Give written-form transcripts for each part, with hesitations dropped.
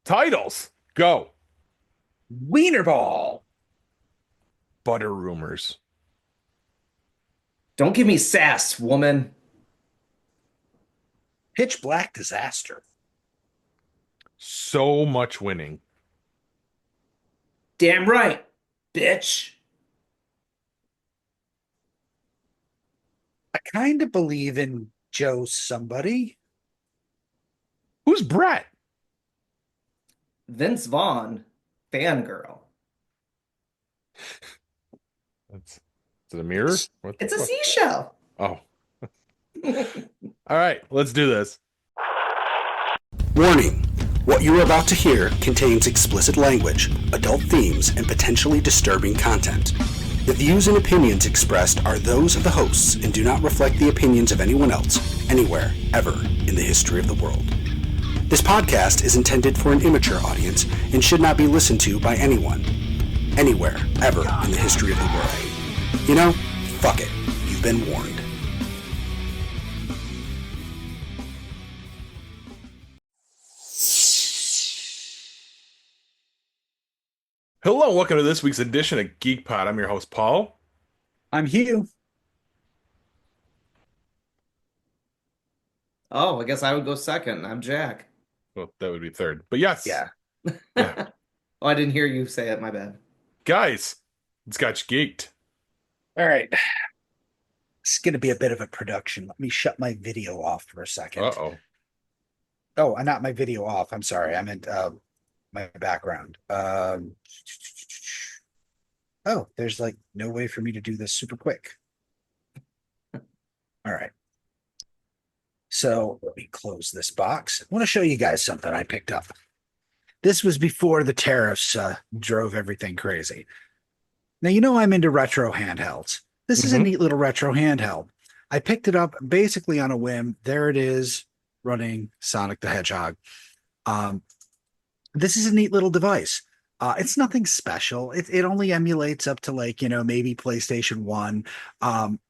Titles. Go. Wienerball. Butter rumors. Don't give me sass, woman. Pitch black disaster. So much winning. Damn right, bitch. I kind of believe in Joe somebody. Who's Brett? Vince Vaughn, fangirl. That's is it a mirror? What the It's a fuck? seashell. Oh. All right, let's do this. Warning. What you are about to hear contains explicit language, adult themes, and potentially disturbing content. The views and opinions expressed are those of the hosts and do not reflect the opinions of anyone else, anywhere, ever, in the history of the world. This podcast is intended for an immature audience and should not be listened to by anyone, anywhere, ever, in the history of the world. You know, fuck it. You've been warned. Hello, welcome to this week's edition of Geek Pod. I'm your host, Paul. I'm Hugh. Oh, I guess I would go second. I'm Jack. Well, that would be third. But yes. Yeah. Yeah. Oh, I didn't hear you say it. My bad. Guys, it's got you geeked. All right. It's going to be a bit of a production. Let me shut my video off for a second. Uh-oh. Oh, not my video off. I'm sorry. I meant my background. Oh, there's like no way for me to do this super quick. All right. So let me close this box. I want to show you guys something I picked up. This was before the tariffs drove everything crazy. Now, you know I'm into retro handhelds. This is a neat little retro handheld. I picked it up basically on a whim. There it is, running Sonic the Hedgehog. This is a neat little device. It's nothing special. It only emulates up to maybe PlayStation 1.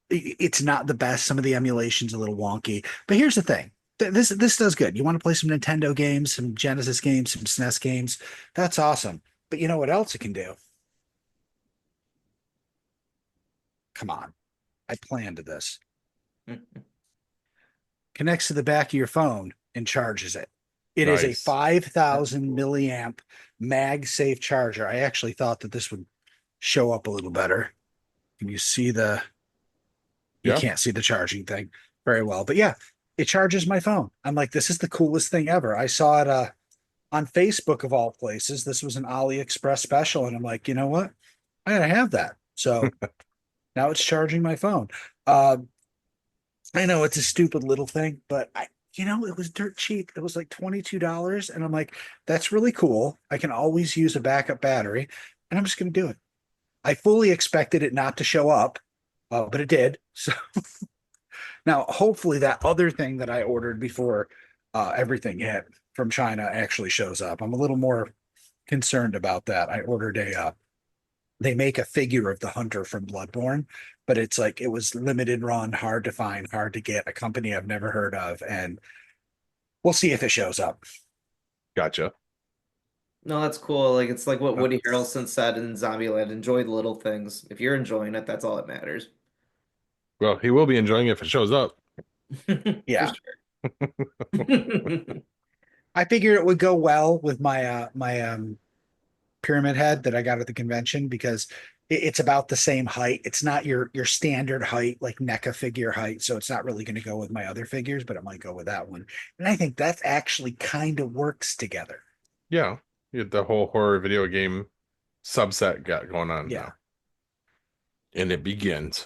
It's not the best. Some of the emulation's a little wonky. But here's the thing. This does good. You want to play some Nintendo games, some Genesis games, some SNES games. That's awesome. But you know what else it can do? Come on. I planned this. Connects to the back of your phone and charges it. It is a 5,000 milliamp MagSafe charger. I actually thought that this would show up a little better. Can you see the... You can't see the charging thing very well. But yeah, it charges my phone. I'm like, this is the coolest thing ever. I saw it on Facebook of all places. This was an AliExpress special. And I'm like, you know what? I gotta have that. So now it's charging my phone. I know it's a stupid little thing, but it was dirt cheap. It was like $22. And I'm like, that's really cool. I can always use a backup battery. And I'm just going to do it. I fully expected it not to show up, but it did. So now, hopefully that other thing that I ordered before everything hit from China actually shows up. I'm a little more concerned about that. I ordered they make a figure of the hunter from Bloodborne, but it's like it was limited run, hard to find, hard to get, a company I've never heard of, and we'll see if it shows up. Gotcha. No, that's cool. Like it's like what Woody Harrelson said in Zombieland. Enjoy the little things. If you're enjoying it, that's all that matters. Well, he will be enjoying it if it shows up. Yeah. For I figured it would go well with my pyramid head that I got at the convention because it's about the same height. It's not your standard height, like NECA figure height. So it's not really going to go with my other figures, but it might go with that one. And I think that actually kind of works together. Yeah. You had the whole horror video game subset got going on Yeah. now. And it begins.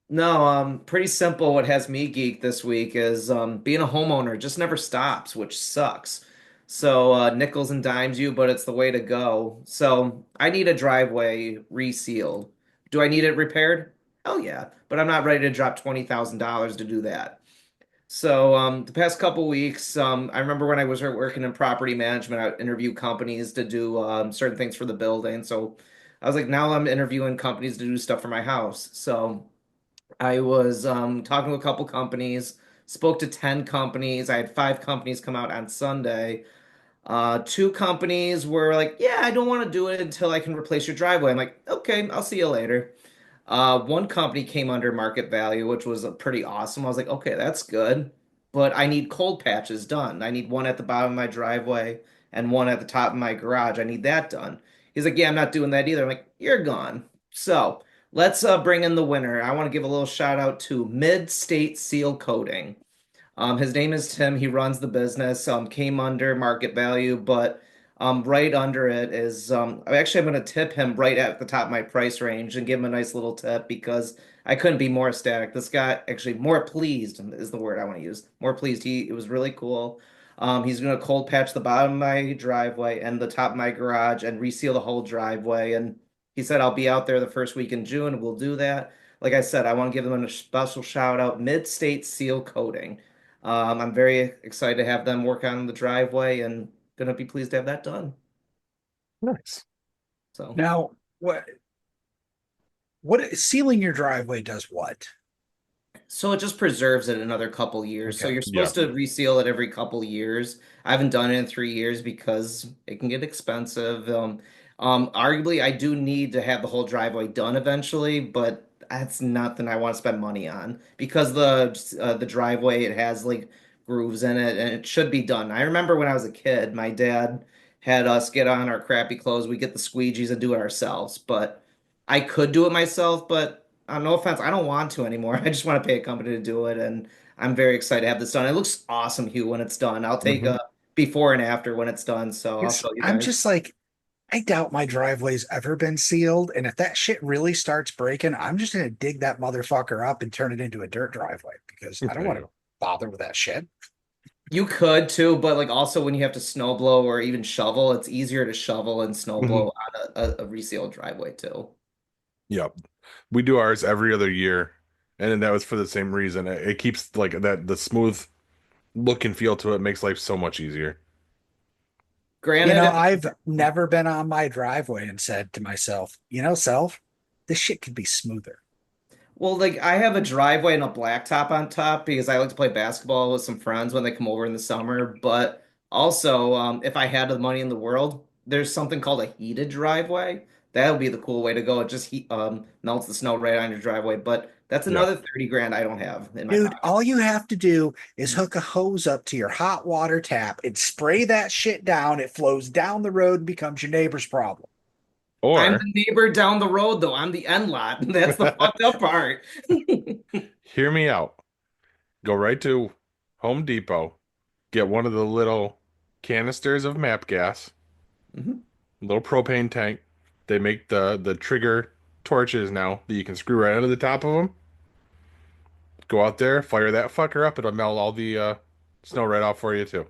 No, pretty simple. What has me geeked this week is being a homeowner just never stops, which sucks. So nickels and dimes you, but it's the way to go. So I need a driveway resealed. Do I need it repaired? Hell yeah, but I'm not ready to drop $20,000 to do that. So the past couple weeks, I remember when I was working in property management, I interviewed companies to do certain things for the building. So I was like, now I'm interviewing companies to do stuff for my house. So I was talking to a couple companies, spoke to 10 companies. I had 5 companies come out on Sunday. 2 companies were like, yeah, I don't want to do it until I can replace your driveway. I'm like, okay, I'll see you later. One company came under market value, which was pretty awesome. I was like, okay, that's good. But I need cold patches done. I need one at the bottom of my driveway and one at the top of my garage. I need that done. He's like, yeah, I'm not doing that either. I'm like, you're gone. So let's bring in the winner. I want to give a little shout out to Midstate Seal Coating. His name is Tim. He runs the business. Came under market value, but right under it is I'm going to tip him right at the top of my price range and give him a nice little tip because I couldn't be more ecstatic. This guy actually more pleased is the word I want to use. More pleased. It was really cool. He's going to cold patch the bottom of my driveway and the top of my garage and reseal the whole driveway. And he said I'll be out there the first week in June. We'll do that. Like I said, I want to give them a special shout out, Mid-State Seal Coating. I'm very excited to have them work on the driveway and gonna be pleased to have that done. Nice. So Now, what sealing your driveway does what? So it just preserves it another couple years. So Okay. you're Yeah. supposed to reseal it every couple years. I haven't done it in 3 years because it can get expensive. Arguably, I do need to have the whole driveway done eventually, but that's nothing I want to spend money on because the driveway it has like grooves in it and it should be done. I remember when I was a kid, my dad had us get on our crappy clothes. We get the squeegees and do it ourselves, but I could do it myself, but no offense, I don't want to anymore. I just want to pay a company to do it, and I'm very excited to have this done. It looks awesome, Hugh, when it's done. I'll take Mhm. a before and after when it's done, so I'll Because show you I'm guys. just like, I doubt my driveway's ever been sealed. And if that shit really starts breaking, I'm just gonna dig that motherfucker up and turn it into a dirt driveway because I don't There you want to go. bother with that shit. You could too, but like also when you have to snow blow or even shovel, it's easier to shovel and snow Mhm. blow on a resealed driveway too. Yep. We do ours every other year, and then that was for the same reason. It keeps like that the smooth look and feel to it makes life so much easier. Granted, if I've never been on my driveway and said to myself, self, this shit could be smoother. Well, like I have a driveway and a blacktop on top because I like to play basketball with some friends when they come over in the summer. But also, if I had the money in the world, there's something called a heated driveway. That would be the cool way to go. It just melts the snow right on your driveway. But that's Yeah. another 30 grand I don't have in my Dude, pocket. all you have to do is hook a hose up to your hot water tap and spray that shit down. It flows down the road and becomes your neighbor's problem. I'm Or the neighbor down the road, though. I'm the end lot. That's the fucked up part. hear me out. Go right to Home Depot, get one of the little canisters of map gas, Mhm. little propane tank. They make the trigger torches now that you can screw right under the top of them. Go out there, fire that fucker up. It'll melt all the snow right off for you too.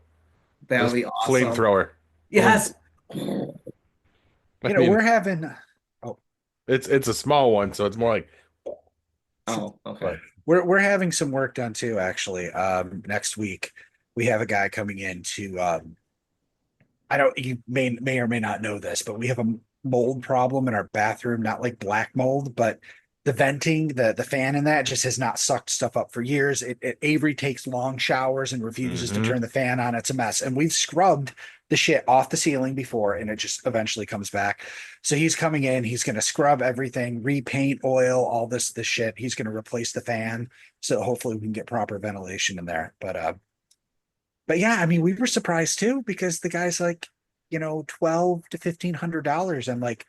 That would Just be awesome. flamethrower. Boom. Yes. I mean, We're having, oh, it's a small one, so it's more like, Oh, okay. but we're having some work done too, actually. Next week, we have a guy coming in to, I don't, you may or may not know this, but we have a mold problem in our bathroom, not like black mold, but the venting, the fan in that just has not sucked stuff up for years. Avery takes long showers and refuses to hmm turn the fan on. It's a mess. And we've scrubbed the shit off the ceiling before and it just eventually comes back. So he's coming in, he's going to scrub everything, repaint, oil, all this shit. He's going to replace the fan. So hopefully we can get proper ventilation in there. But yeah, I mean, we were surprised too because the guy's like, $12 to $1,500. I'm like,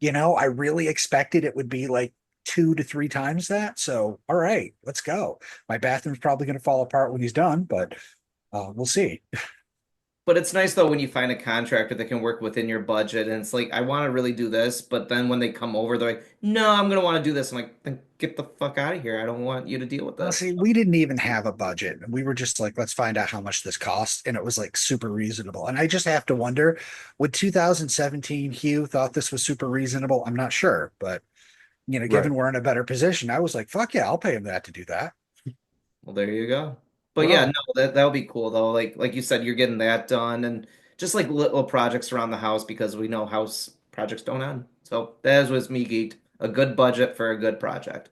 I really expected it would be like 2 to 3 times that. So, all right, let's go. My bathroom's probably going to fall apart when he's done, but we'll see. But it's nice though when you find a contractor that can work within your budget and it's like, I want to really do this, but then when they come over, they're like, no, I'm gonna want to do this. I'm like, then get the fuck out of here. I don't want you to deal with Well, this. see, we didn't even have a budget. We were just like, let's find out how much this costs. And it was like super reasonable. And I just have to wonder, would 2017 Hugh thought this was super reasonable? I'm not sure, but right. given we're in a better position, I was like, fuck yeah, I'll pay him that to do that. Well, there you go. But yeah, no, Well, that would be cool though. Like you said, you're getting that done and just like little projects around the house because we know house projects don't end. So that was me geeked. A good budget for a good project.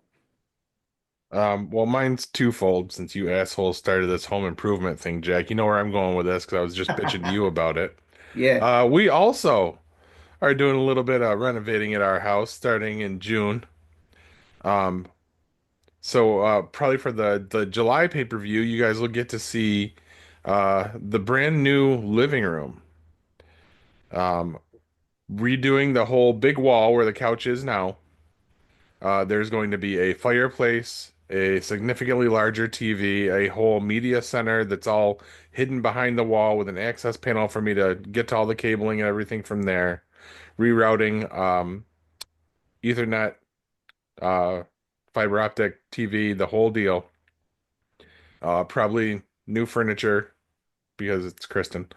Well, mine's twofold since you assholes started this home improvement thing, Jack. You know where I'm going with this because I was just bitching to you about it. Yeah. We also are doing a little bit of renovating at our house starting in June. Um, so probably for the July pay-per-view, you guys will get to see the brand new living room. Um, Redoing the whole big wall where the couch is now. There's going to be a fireplace, a significantly larger TV, a whole media center that's all hidden behind the wall with an access panel for me to get to all the cabling and everything from there. Rerouting Ethernet, uh, fiber optic TV, the whole deal. Probably new furniture because it's Kristen.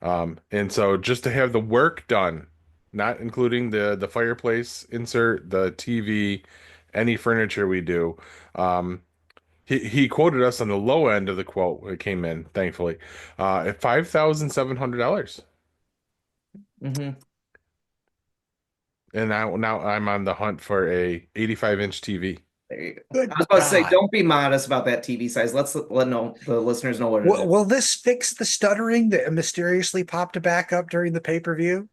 And so just to have the work done, not including the fireplace insert, the TV, any furniture we do. Um, he quoted us on the low end of the quote. It came in, thankfully, at $5,700. Hmm. And now I'm on the hunt for a 85-inch TV. There you go. Good I was about to say, God. don't be modest about that TV size. Let's let know the listeners know what it is. Will this fix the stuttering that mysteriously popped back up during the pay-per-view?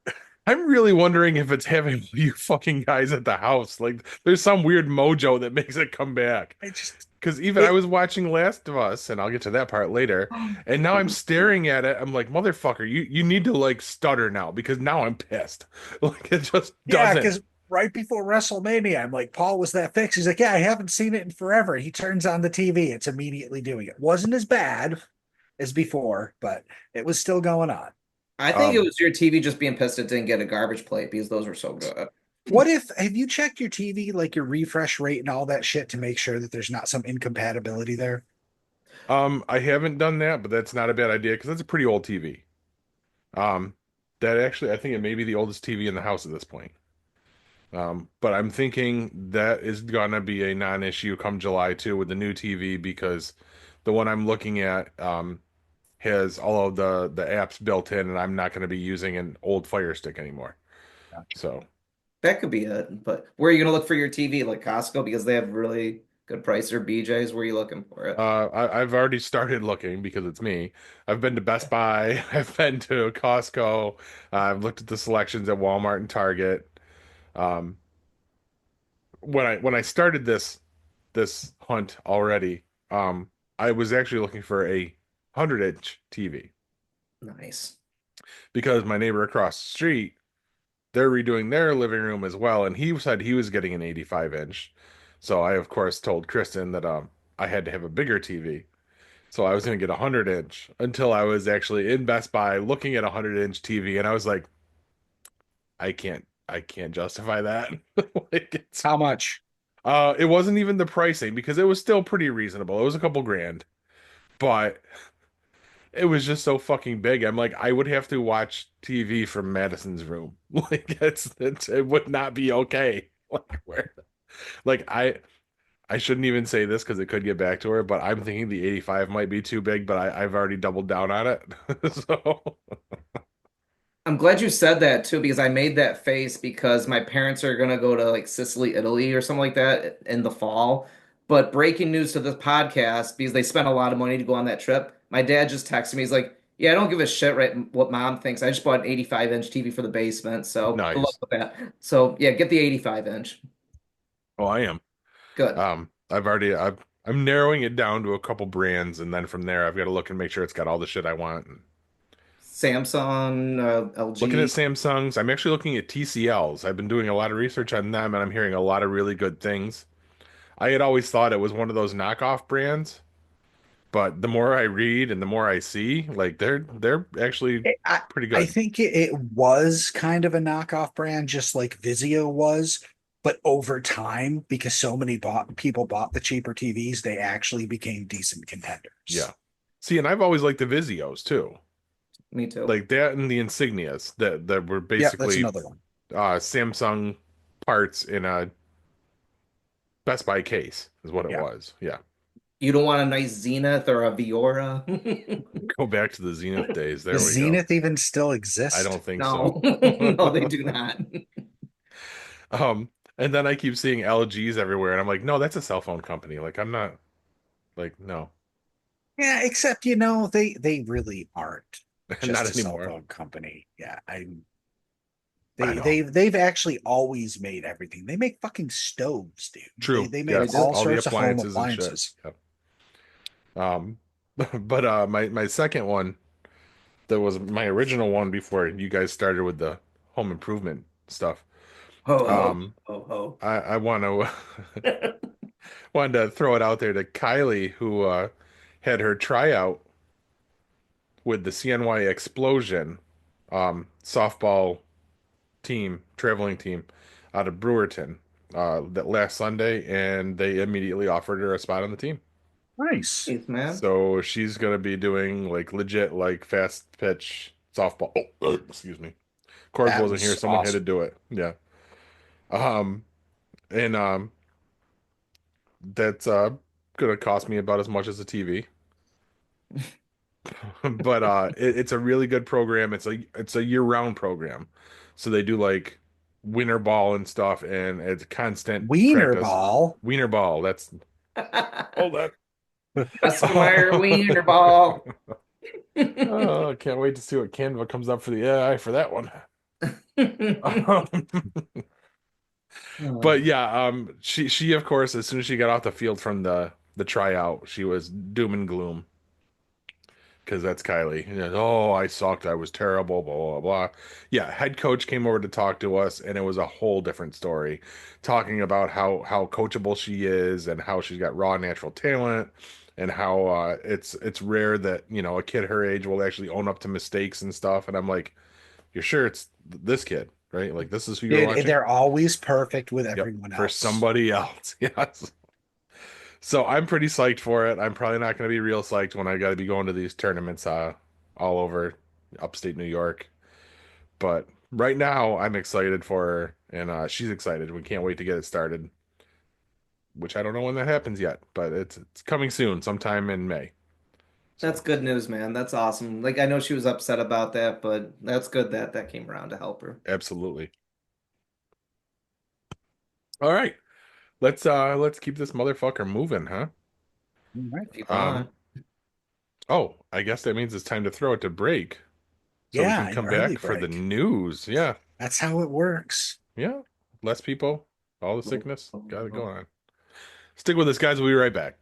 I'm really wondering if it's having you fucking guys at the house. Like, there's some weird mojo that makes it come back. I just Because even I it, was watching Last of Us, and I'll get to that part later, and now I'm staring at it. I'm like, motherfucker, you need to like stutter now because now I'm pissed. Like it just yeah, doesn't. because right before WrestleMania, I'm like, Paul, was that fixed? He's like, yeah, I haven't seen it in forever. He turns on the TV, it's immediately doing it. Wasn't as bad as before, but it was still going on. I think it Um, was your TV just being pissed it didn't get a garbage plate because those were so good. What if have you checked your TV, like your refresh rate and all that shit to make sure that there's not some incompatibility there? I haven't done that, but that's not a bad idea because that's a pretty old TV. Um, that actually, I think it may be the oldest TV in the house at this point. But I'm thinking that is gonna be a non-issue come July too with the new TV because the one I'm looking at has all of the apps built in, and I'm not going to be using an old Fire Stick anymore. So, That could be it. But where are you gonna look for your TV? Like Costco because they have really good price or BJ's? Where are you looking for it? I've already started looking because it's me. I've been to Best Buy, I've been to Costco, I've looked at the selections at Walmart and Target. Um, when I started this hunt already, I was actually looking for a 100-inch TV Nice. because my neighbor across the street they're redoing their living room as well, and he said he was getting an 85-inch. So I, of course, told Kristen that I had to have a bigger TV. So I was going to get a 100-inch until I was actually in Best Buy looking at a 100-inch TV, and I was like, I can't justify that. Like How much? it wasn't even the pricing because it was still pretty reasonable. It was a couple grand, but it was just so fucking big. I'm like, I would have to watch TV from Madison's room. Like it would not be okay. Like where like I shouldn't even say this because it could get back to her, but I'm thinking the 85 might be too big, but I've already doubled down on it. So I'm glad you said that too, because I made that face because my parents are gonna go to like Sicily, Italy or something like that in the fall. But breaking news to this podcast, because they spent a lot of money to go on that trip, my dad just texted me. He's like, yeah, I don't give a shit right what mom thinks. I just bought an 85-inch TV for the basement. So good luck nice. with that. So yeah, get the 85-inch. Oh, I am. Good. I'm narrowing it down to a couple brands, and then from there I've got to look and make sure it's got all the shit I want. Samsung, Looking at LG. Samsungs, I'm actually looking at TCLs. I've been doing a lot of research on them, and I'm hearing a lot of really good things. I had always thought it was one of those knockoff brands, but the more I read and the more I see, like they're actually It- I, pretty I good. think it was kind of a knockoff brand, just like Vizio was. But over time, because so many people bought the cheaper TVs, they actually became decent Yeah. contenders. See, and I've always liked the Vizios too. Me too. Like that and the Insignias that were Yeah, that's basically another one. Samsung parts in a Best Buy case is what it Yeah. was. Yeah. You don't want a nice Zenith or a Viora? Go back to the Zenith days. There Does we go. Zenith even still I exist? don't think so. No, no, they do not. Um, And then I keep seeing LGs everywhere, and I'm like, no, that's a cell phone company. Like, I'm not like, no, Yeah, except they really aren't not just a cell anymore. phone company. Yeah, I know. they've actually always made everything. They make fucking stoves, dude. True. They make Yes. do. all All the sorts of home appliances and shit. appliances. Yep. But my second one that was my original one before you guys started with the home improvement stuff. Ho ho Um, ho I want to ho. wanted to throw it out there to Kylie, who had her tryout with the CNY Explosion softball team, traveling team out of Brewerton that last Sunday, and they immediately offered her a spot on the team. Nice. Jeez, man. So she's gonna be doing like legit like fast pitch softball. Oh, excuse me. Corbs That wasn't here. was Someone had to awesome. do it. Yeah. Um, and that's gonna cost me about as much as a TV. But it's a really good program. It's a year-round program. So they do like winter ball and stuff, and it's constant Wiener practice. ball. Wiener ball. That's hold that. Oscar Mayer Wiener Ball. Oh, I can't wait to see what Canva comes up for the AI for that one. But yeah, she of course, as soon as she got off the field from the tryout, she was doom and gloom because that's Kylie. Oh, I sucked. I was terrible. Blah blah blah. Yeah, head coach came over to talk to us, and it was a whole different story, talking about how coachable she is and how she's got raw natural talent, and how it's rare that a kid her age will actually own up to mistakes and stuff. And I'm like, you're sure it's this kid, right? Like this is who you're Dude, watching. they're always perfect with Yep, everyone for else. somebody else. Yes. So I'm pretty psyched for it. I'm probably not going to be real psyched when I got to be going to these tournaments all over upstate New York. But right now I'm excited for her, and she's excited. We can't wait to get it started, which I don't know when that happens yet, but it's coming soon, sometime in May. That's So good news, man. That's awesome. Like I know she was upset about that, but that's good that that came around to help her. absolutely. All right. Let's keep this motherfucker moving, huh? All right. If you Um want. oh, I guess that means it's time to throw it to break. So we Yeah, can an come early back for the break. news. Yeah. That's how it works. Yeah. Less people, all the sickness. Got it going on. Stick with us, guys. We'll be right back.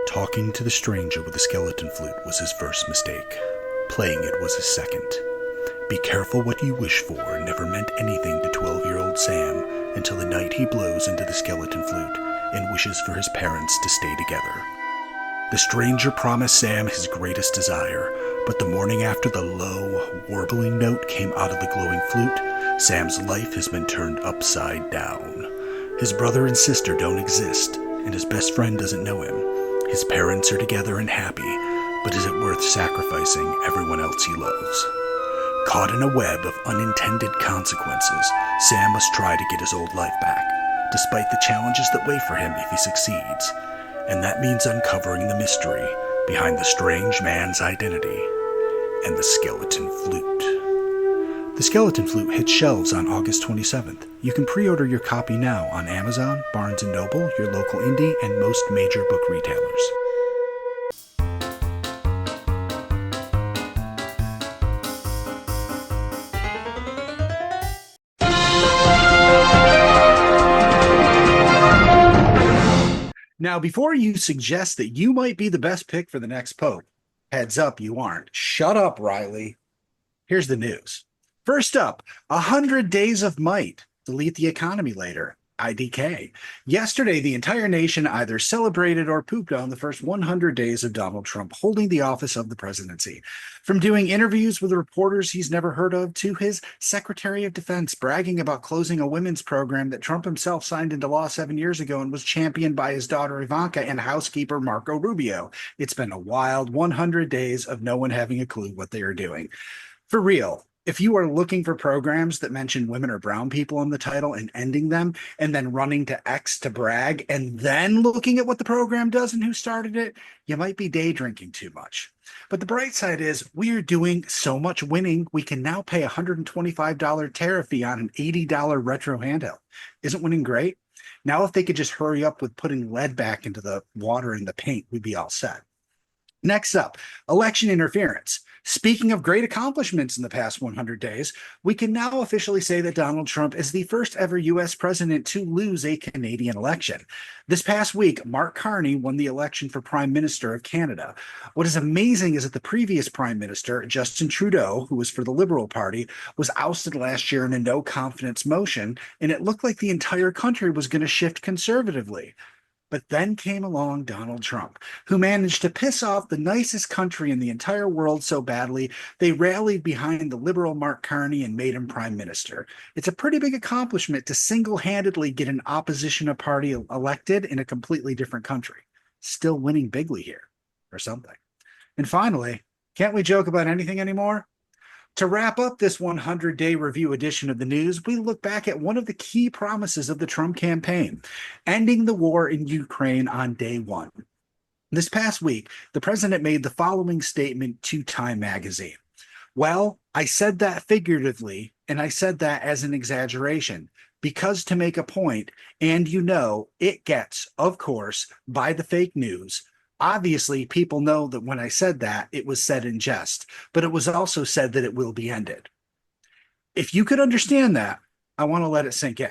Talking to the stranger with the skeleton flute was his first mistake. Playing it was his second. Be careful what you wish for never meant anything to 12-year-old Sam until the night he blows into the skeleton flute and wishes for his parents to stay together. The stranger promised Sam his greatest desire, but the morning after the low, warbling note came out of the glowing flute, Sam's life has been turned upside down. His brother and sister don't exist, and his best friend doesn't know him. His parents are together and happy, but is it worth sacrificing everyone else he loves? Caught in a web of unintended consequences, Sam must try to get his old life back, despite the challenges that wait for him if he succeeds. And that means uncovering the mystery behind the strange man's identity and the skeleton flute. The Skeleton Flute hits shelves on August 27th. You can pre-order your copy now on Amazon, Barnes & Noble, your local indie, and most major book retailers. Now, before you suggest that you might be the best pick for the next Pope, heads up, you aren't. Shut up, Riley. Here's the news. First up, 100 Days of Might. Delete the economy later. IDK. Yesterday, the entire nation either celebrated or pooped on the first 100 days of Donald Trump holding the office of the presidency. From doing interviews with reporters he's never heard of to his Secretary of Defense bragging about closing a women's program that Trump himself signed into law 7 years ago and was championed by his daughter Ivanka and housekeeper Marco Rubio. It's been a wild 100 days of no one having a clue what they are doing. For real, if you are looking for programs that mention women or brown people in the title and ending them, and then running to X to brag, and then looking at what the program does and who started it, you might be day drinking too much. But the bright side is we are doing so much winning, we can now pay a $125 tariff fee on an $80 retro handheld. Isn't winning great? Now, if they could just hurry up with putting lead back into the water and the paint, we'd be all set. Next up, election interference. Speaking of great accomplishments in the past 100 days, we can now officially say that Donald Trump is the first ever U.S. president to lose a Canadian election. This past week, Mark Carney won the election for Prime Minister of Canada. What is amazing is that the previous Prime Minister, Justin Trudeau, who was for the Liberal Party, was ousted last year in a no-confidence motion, and it looked like the entire country was going to shift conservatively. But then came along Donald Trump, who managed to piss off the nicest country in the entire world so badly, they rallied behind the liberal Mark Carney and made him prime minister. It's a pretty big accomplishment to single-handedly get an opposition party elected in a completely different country. Still winning bigly here, or something. And finally, can't we joke about anything anymore? To wrap up this 100-day review edition of the news, we look back at one of the key promises of the Trump campaign, ending the war in Ukraine on day one. This past week, the president made the following statement to Time magazine. Well, I said that figuratively, and I said that as an exaggeration, because to make a point, and it gets, of course, by the fake news. Obviously, people know that when I said that, it was said in jest, but it was also said that it will be ended. If you could understand that, I want to let it sink in.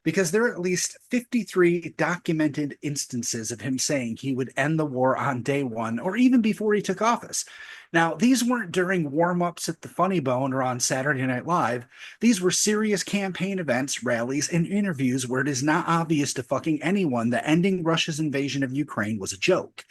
Because there are at least 53 documented instances of him saying he would end the war on day one or even before he took office. Now, these weren't during warm-ups at the Funny Bone or on Saturday Night Live. These were serious campaign events, rallies, and interviews where it is not obvious to fucking anyone that ending Russia's invasion of Ukraine was a joke.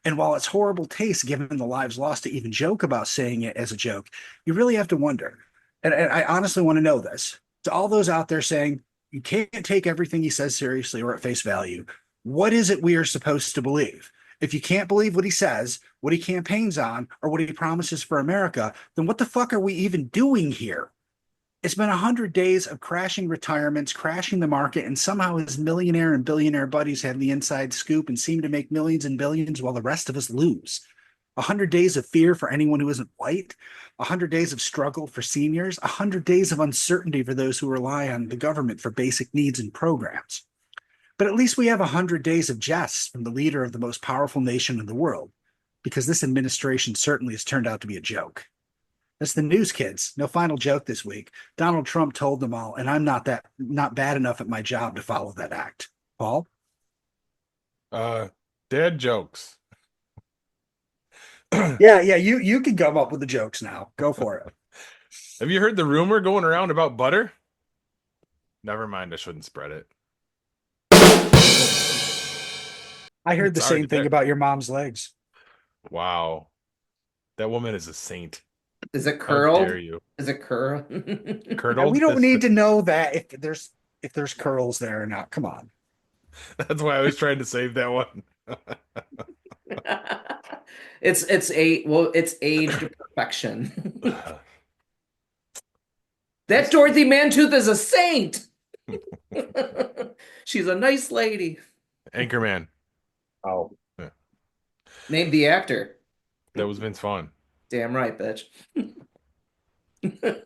And while it's horrible taste given the lives lost to even joke about saying it as a joke, you really have to wonder, and I honestly want to know this, to all those out there saying, you can't take everything he says seriously or at face value, what is it we are supposed to believe? If you can't believe what he says, what he campaigns on, or what he promises for America, then what the fuck are we even doing here? It's been 100 days of crashing retirements, crashing the market, and somehow his millionaire and billionaire buddies have the inside scoop and seem to make millions and billions while the rest of us lose. 100 days of fear for anyone who isn't white, 100 days of struggle for seniors, 100 days of uncertainty for those who rely on the government for basic needs and programs. But at least we have 100 days of jests from the leader of the most powerful nation in the world, because this administration certainly has turned out to be a joke. That's the news, kids. No final joke this week. Donald Trump told them all, and I'm not bad enough at my job to follow that act. Paul? Dad jokes. Yeah, you can come up with the jokes now. Go for it. Have you heard the rumor going around about butter? Never mind, I shouldn't spread it. I heard It's the same already thing there. about your mom's legs. Wow. That woman is a saint. Is it How curled? dare you? Is it curl? Curdled? We don't need to know that if there's curls there or not. Come on. That's why I was trying to save that one. It's aged to perfection. That Dorothy Mantooth is a saint. She's a nice lady. Anchorman. Oh. Yeah. Name the actor. That was Vince Vaughn. Damn right, bitch.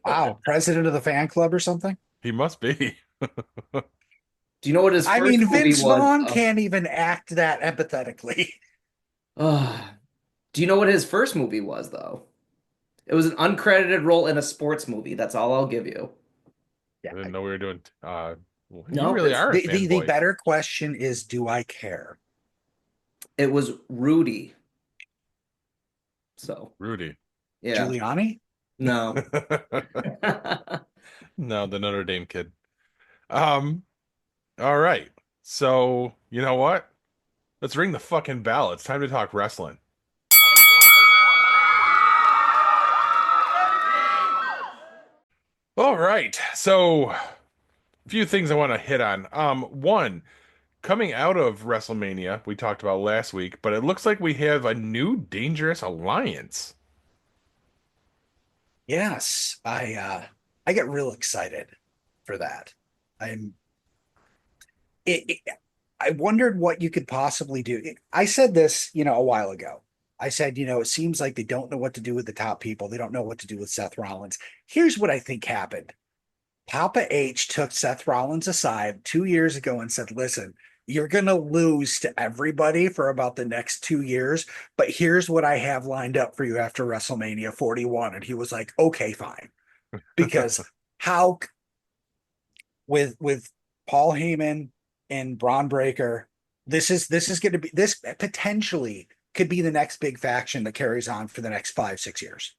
Wow. President of the fan club or something? He must be. Do you know what his first movie Vince was? Vaughn can't even act that empathetically. Do you know what his first movie was, though? It was an uncredited role in a sports movie. That's all I'll give you. I didn't know we were doing. No, You really are a The fanboy. better question is, do I care? It was Rudy. So, Rudy. yeah. Giuliani? No. No, the Notre Dame kid. All right. So, you know what? Let's ring the fucking bell. It's time to talk wrestling. All right. So, a few things I want to hit on. One, coming out of WrestleMania, we talked about last week, but it looks like we have a new dangerous alliance. Yes, I get real excited for that. I'm it, I wondered what you could possibly do. I said this, a while ago. I said, it seems like they don't know what to do with the top people. They don't know what to do with Seth Rollins. Here's what I think happened. Papa H took Seth Rollins aside 2 years ago and said, listen, you're going to lose to everybody for about the next 2 years, but here's what I have lined up for you after WrestleMania 41. And he was like, okay, fine. Because how with Paul Heyman and Braun Breaker, this is going to be this potentially could be the next big faction that carries on for the next 5-6 years.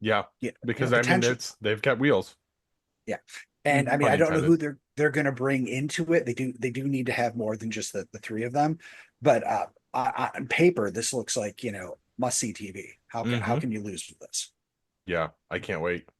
Yeah, Yeah, because I mean they've got wheels. Yeah. And I mean, Pun I don't know intended. who they're going to bring into it. They do need to have more than just the three of them. But on paper, this looks like, must see TV. How Hmm. can you lose with this? Yeah, I can't wait. I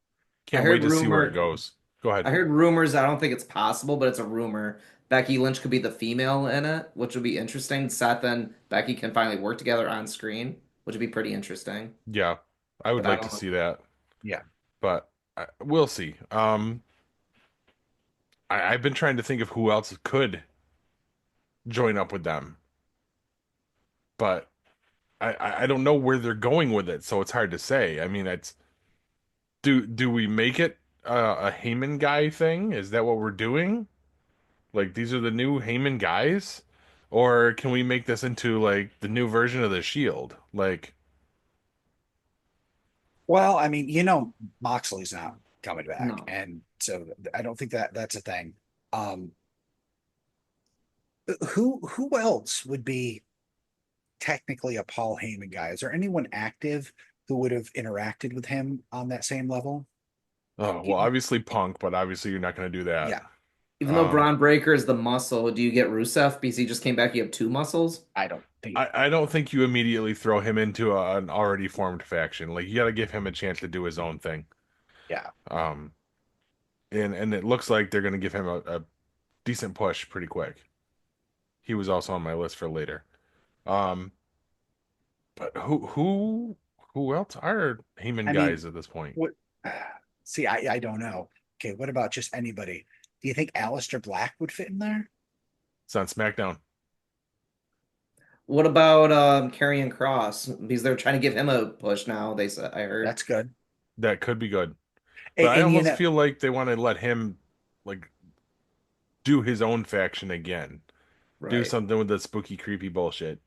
Can't wait heard to see where it rumor. goes. Go ahead. I heard rumors. I don't think it's possible, but it's a rumor. Becky Lynch could be the female in it, which would be interesting. Seth and Becky can finally work together on screen, which would be pretty interesting. Yeah, I would But I like to don't know. see that, Yeah. but we'll see. I've been trying to think of who else could join up with them, but I don't know where they're going with it, so it's hard to say. I mean, it's do we make it a Heyman guy thing? Is that what we're doing? Like these are the new Heyman guys, or can we make this into like the new version of the Shield? Like, Well, I mean, Moxley's not coming back, No. and so I don't think that that's a thing. Um, who else would be technically a Paul Heyman guy? Is there anyone active who would have interacted with him on that same level? oh well, obviously Punk, but obviously you're not going to do that. Yeah, Even though Um, Braun Breaker is the muscle, do you get Rusev because he just came back? You have two muscles, I don't think. I don't think you immediately throw him into an already formed faction. Like you got to give him a chance to do his own thing. Yeah, Um, and it looks like they're going to give him a decent push pretty quick. He was also on my list for later. Um, but who else are Heyman I mean, guys at this point? what? See, I don't know. Okay, what about just anybody? Do you think Aleister Black would fit in there? It's on SmackDown. what about Karrion Cross? Because they're trying to give him a push now. They said I heard. That's good. That could be good. But And, I and almost feel like they want to let him like do his own faction again. Do Right. something with the spooky, creepy bullshit.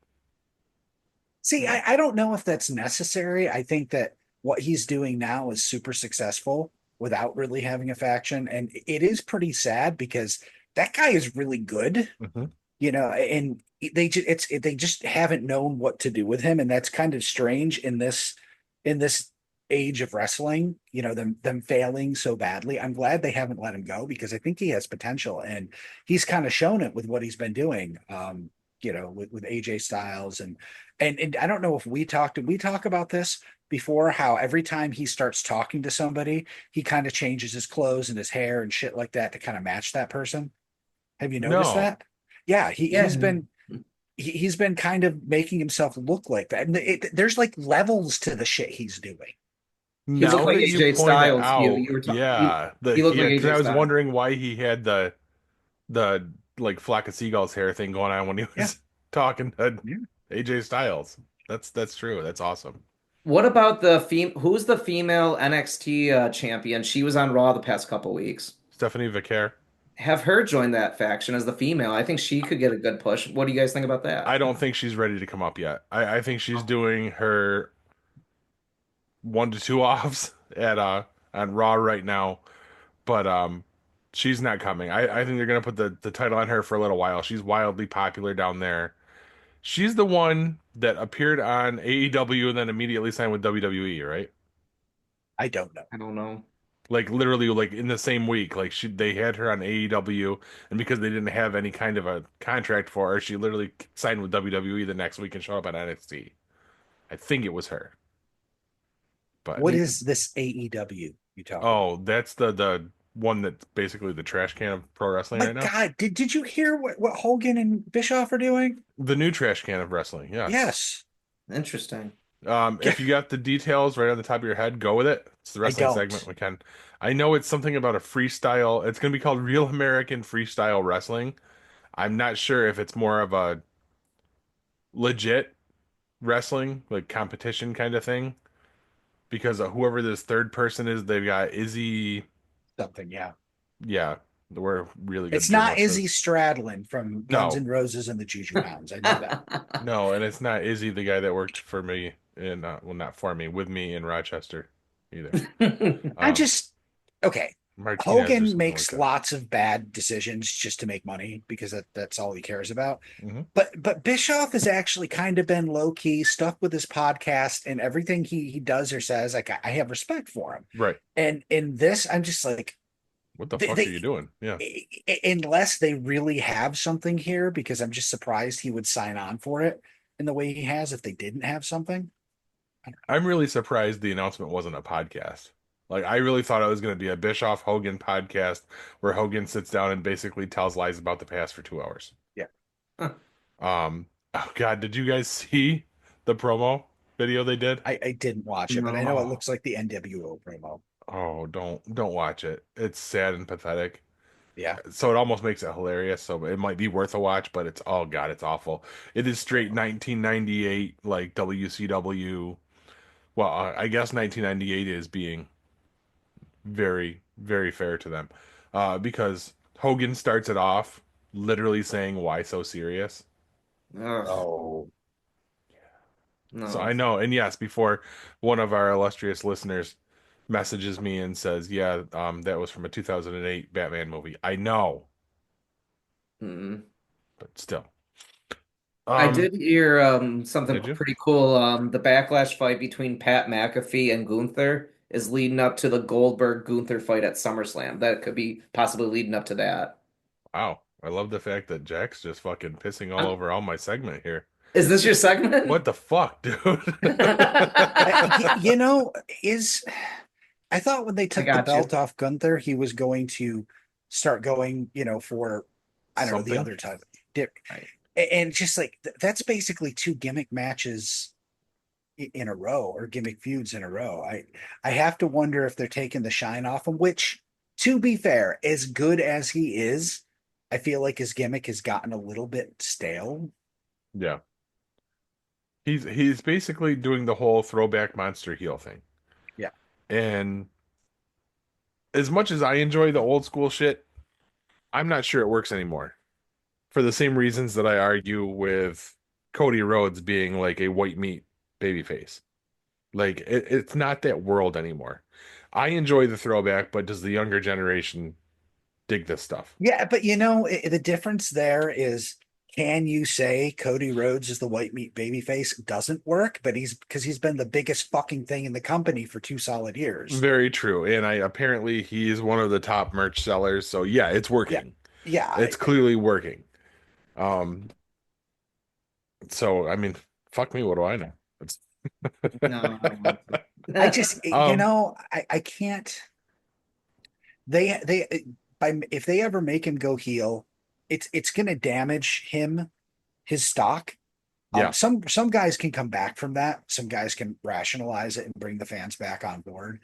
see, I don't know if that's necessary. I think that what he's doing now is super successful without really having a faction, and it is pretty sad because that guy is really good, Hmm. and they just haven't known what to do with him, and that's kind of strange in this age of wrestling, them failing so badly. I'm glad they haven't let him go because I think he has potential, and he's kind of shown it with what he's been doing. With AJ Styles and I don't know if did we talk about this before, how every time he starts talking to somebody, he kind of changes his clothes and his hair and shit like that to kind of match that person. Have you noticed No, that? Yeah, he's Yeah. been he's been kind of making himself look like that. And there's like levels to the shit he's doing. He looked now like that you AJ point it Styles. You out, you were talking. yeah, He looked like because AJ I was Styles. wondering why he had the like flock of seagulls hair thing going on when he Yeah. was talking to Yeah. AJ Styles. That's true. That's awesome. What about who's the female NXT champion? She was on Raw the past couple weeks. Stephanie Vicaire. Have her join that faction as the female. I think she could get a good push. What do you guys think about I that? don't think she's ready to come up yet. I think she's doing her 1 to 2 offs at on Raw right now, but she's not coming. I think they're gonna put the title on her for a little while. She's wildly popular down there. She's the one that appeared on AEW and then immediately signed with WWE, right? I don't know. I don't know. Like literally like in the same week. Like they had her on AEW, and because they didn't have any kind of a contract for her, she literally signed with WWE the next week and showed up at NXT. I think it was her. But What is this AEW you talking about? oh, that's the one that's basically the trash can of pro wrestling My right now. God, did you hear what Hogan and Bischoff are doing? The new trash can of wrestling, yes. Yes. Interesting. If you got the details right on the top of your head, go with it. It's the I wrestling segment don't. we can. I know it's something about a freestyle. It's going to be called Real American Freestyle Wrestling. I'm not sure if it's more of a legit wrestling, like competition kind of thing, because whoever this third person is, they've got Izzy. Something, yeah. Yeah, we're really good It's not journalists. Izzy Stradlin from Guns No, N' Roses and the Juju Hounds. I know that. no, and it's not Izzy, the guy that worked for me in, well, not for me, with me in Rochester either. I Um, just okay. Martinez or Hogan something like makes that. lots of bad decisions just to make money because that's all he cares about. Hmm. But Bischoff has actually kind of been low key, stuck with his podcast and everything he does or says. Like I have respect for him. Right. And in this, I'm just like What the they, fuck are you doing? Yeah. unless they really have something here, because I'm just surprised he would sign on for it in the way he has if they didn't have something. I'm really surprised the announcement wasn't a podcast. Like, I really thought it was going to be a Bischoff Hogan podcast where Hogan sits down and basically tells lies about the past for 2 hours. Yeah. Oh God, did you guys see the promo video they did? I didn't watch it, but I know it No. looks like the NWO promo. Oh, don't watch it. It's sad and pathetic. Yeah. So it almost makes it hilarious. So it might be worth a watch, but it's oh God, it's awful. It is straight 1998 like WCW. Well, I guess 1998 is being very, very fair to them. Because Hogan starts it off literally saying, "Why so serious?" Ugh, Oh, So no. I know, and yes, before one of our illustrious listeners messages me and says, "Yeah, that was from a 2008 Batman movie." I know, Mm. but still. I Um, did hear something did you? pretty cool. The backlash fight between Pat McAfee and Gunther is leading up to the Goldberg Gunther fight at SummerSlam. That could be possibly leading up to that. Wow, I love the fact that Jack's just fucking pissing all Um, over all my segment here. is this your segment? What the fuck, dude? you know, is I thought when they I took the got you. belt off Gunther, he was going to start going, for I don't know the Something? other time. Dip. Right. And just like that's basically two gimmick matches in a row or gimmick feuds in a row. I have to wonder if they're taking the shine off him, which to be fair, as good as he is, I feel like his gimmick has gotten a little bit stale. Yeah. He's basically doing the whole throwback monster heel thing. Yeah. And as much as I enjoy the old school shit, I'm not sure it works anymore. For the same reasons that I argue with Cody Rhodes being like a white meat babyface. Like it's not that world anymore. I enjoy the throwback, but does the younger generation dig this stuff? Yeah, but the difference there is can you say Cody Rhodes is the white meat babyface? Doesn't work, but he's been the biggest fucking thing in the company for 2 solid years. Very true. And I apparently he's one of the top merch sellers. So yeah, it's Yeah. working. Yeah. It's clearly working. Um, so I mean, fuck me, what do I know? It's No, I don't want to. I just, um I can't. They by if they ever make him go heel, it's going to damage his stock. yeah, Some guys can come back from that. Some guys can rationalize it and bring the fans back on board.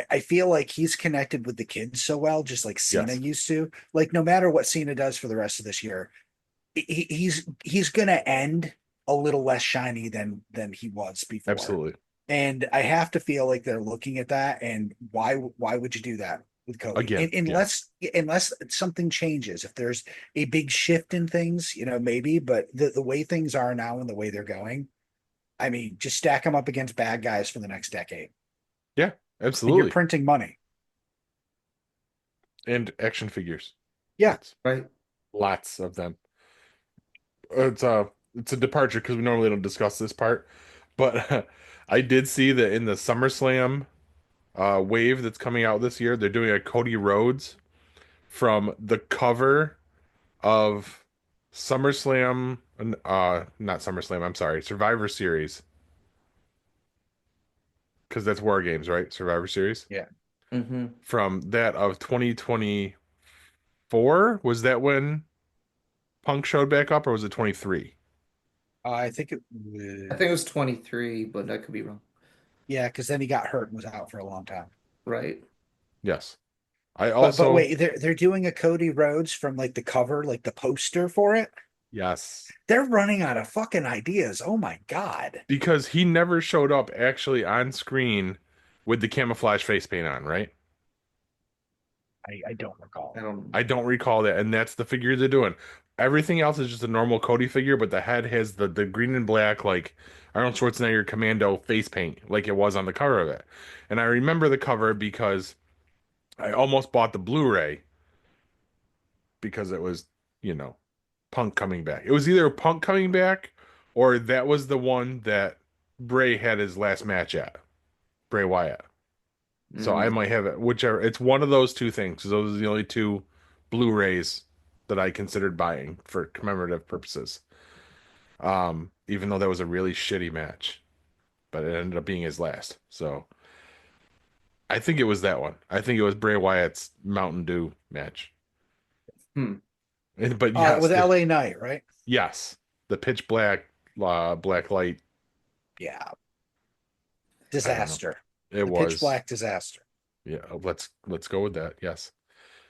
I feel like he's connected with the kids so well, just like Cena yes, used to. Like no matter what Cena does for the rest of this year, he's going to end a little less shiny than he was before. absolutely. And I have to feel like they're looking at that. And why would you do that with Cody? Again, yeah. Unless something changes, if there's a big shift in things, maybe. But the way things are now and the way they're going, I mean, just stack them up against bad guys for the next decade, Yeah, and you're absolutely. printing money. And action figures. Yeah, Right. Lots of them. It's a departure because we normally don't discuss this part, but I did see that in the SummerSlam wave that's coming out this year. They're doing a Cody Rhodes from the cover of SummerSlam, not SummerSlam, I'm sorry, Survivor Series. Because that's War Games, right? Survivor Series. Yeah. Mm-hmm. From that of 2024, was that when Punk showed back up, or was it 23? I think it I think it was 23, but I could be wrong. yeah, because then he got hurt and was out for a long time. Right. Yes. I But also wait, they're doing a Cody Rhodes from like the cover, like the poster for it. yes. They're running out of fucking ideas. Oh my God. Because he never showed up actually on screen with the camouflage face paint on, right? I don't recall. I don't recall that, and that's the figure they're doing. Everything else is just a normal Cody figure, but the head has the green and black, like Arnold Schwarzenegger commando face paint, like it was on the cover of it. And I remember the cover because I almost bought the Blu-ray because it was, you know, Punk coming back. It was either Punk coming back or that was the one that Bray had his last match at, Bray Wyatt. So I might have it, whichever. It's one of those two things. Those are the only two Blu-rays that I considered buying for commemorative purposes. Even though that was a really shitty match, but it ended up being his last. So I think it was that one. I think it was Bray Wyatt's Mountain Dew match. But yes, with LA Knight, right? yes, the pitch black, black light. Yeah. Disaster. It The was pitch black disaster. Yeah, let's go with that. Yes.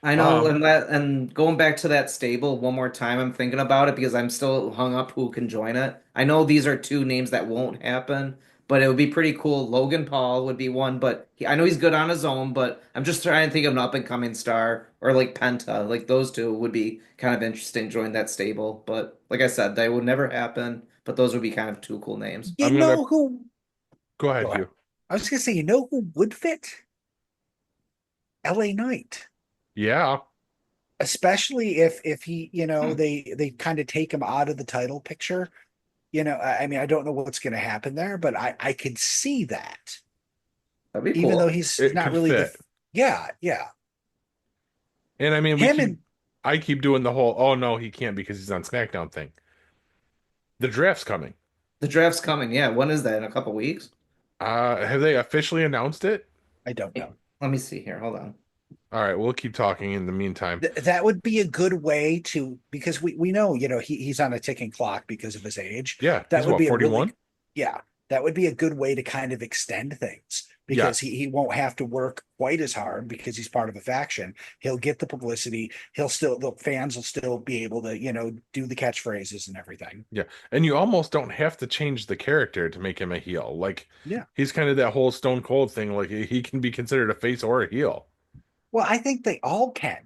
I know, and going back to that stable one more time, I'm thinking about it because I'm still hung up who can join it. I know these are two names that won't happen, but it would be pretty cool. Logan Paul would be one, but I know he's good on his own, but I'm just trying to think of an up and coming star or like Penta. Like those two would be kind of interesting to join that stable. But like I said, they would never happen, but those would be kind of two cool names. You know who? Go ahead, Go ahead. Hugh. I was gonna say, you know who would fit? LA Knight. Yeah. Especially if he, they kind of take him out of the title picture. I mean, I don't know what's going to happen there, but I could see that. That'd be even cool. though he's It not could really fit. Yeah. And I mean, Him I keep doing the whole, oh no, he can't because he's on SmackDown thing. The draft's coming. The draft's coming. Yeah, when is that? In a couple weeks? Have they officially announced it? I don't know. Let me see here. Hold on. All right, we'll keep talking in the meantime. That would be a good way to, because we know, he's on a ticking clock because of his age. Yeah, that he's would what, be 41? That would be a good way to kind of extend things because he won't have to work quite as hard because he's part of a faction. He'll get the publicity. The fans will still be able to, do the catchphrases and everything. Yeah. And you almost don't have to change the character to make him a heel. Like, yeah, he's kind of that whole Stone Cold thing. Like, he can be considered a face or a heel. Well, I think they all can.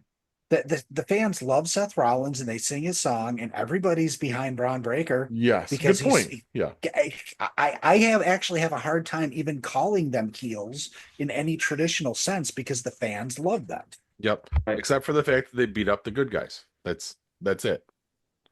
The fans love Seth Rollins and they sing his song, and everybody's behind Braun Breaker. Yes, because good point. Yeah, I have a hard time even calling them heels in any traditional sense because the fans love them. Yep. Except for the fact that they beat up the good guys. That's it.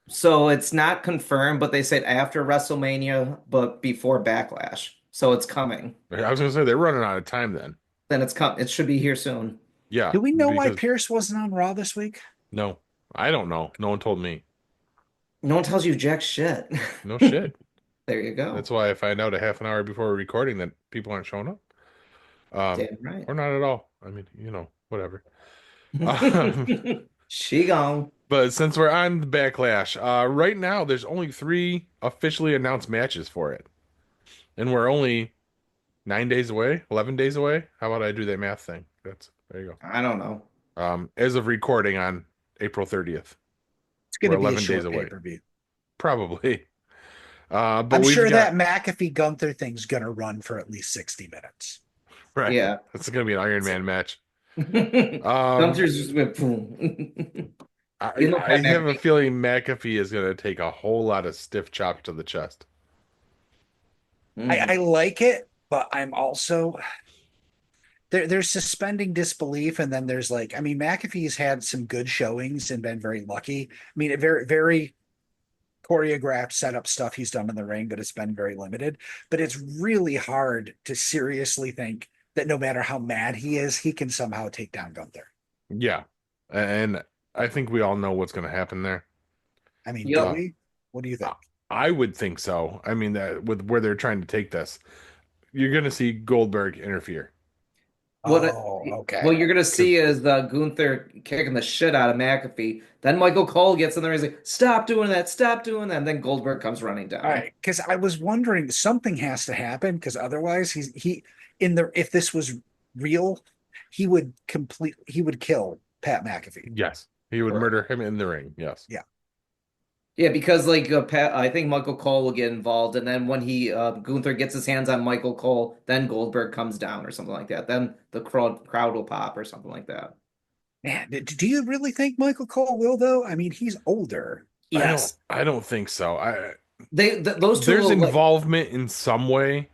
So it's not confirmed, but they said after WrestleMania, but before Backlash. So it's coming. I was gonna say they're running out of time then. Then it should be here soon. Yeah. Do we know why Pierce wasn't on Raw this week? No, I don't know. No one told me. No one tells you jack shit. No shit. There you go. That's why I find out a half an hour before we're recording that people aren't showing up. Damn right. Or not at all. I mean, whatever. She gone. But since we're on the Backlash, right now there's only 3 officially announced matches for it. And we're only 9 days away, 11 days away. How about I do that math thing? There you go. I don't know. As of recording on April 30th. It's going to be 11 a short days away. pay-per-view. Probably. But I'm sure that McAfee Gunther thing's going to run for at least 60 minutes. Right. Yeah. It's going to be an Iron Man match. Gunther's just went boom. I have a feeling McAfee is going to take a whole lot of stiff chops to the chest. I like it, but I'm also there's suspending disbelief, and then there's McAfee's had some good showings and been very lucky. I mean, very very choreographed setup stuff he's done in the ring, but it's been very limited. But it's really hard to seriously think that no matter how mad he is, he can somehow take down Gunther. Yeah. And I think we all know what's going to happen there. I mean, do Yep. we? What do you think? I would think so. I mean, that with where they're trying to take this, you're going to see Goldberg interfere. What Oh, okay. what you're gonna see is Gunther kicking the shit out of McAfee. Then Michael Cole gets in there. He's like, "Stop doing that! Stop doing that!" And then Goldberg comes running down. All right, because I was wondering something has to happen because otherwise he in the if this was real, he would kill Pat McAfee. Yes. He would Correct. murder him in the ring. Yes. Yeah. Yeah, because like Pat, I think Michael Cole will get involved, and then when he Gunther gets his hands on Michael Cole, then Goldberg comes down or something like that. Then the crowd will pop or something like that. Man, do you really think Michael Cole will though? I mean, he's older. Yes, I don't think so. those two. There's will, involvement in some way,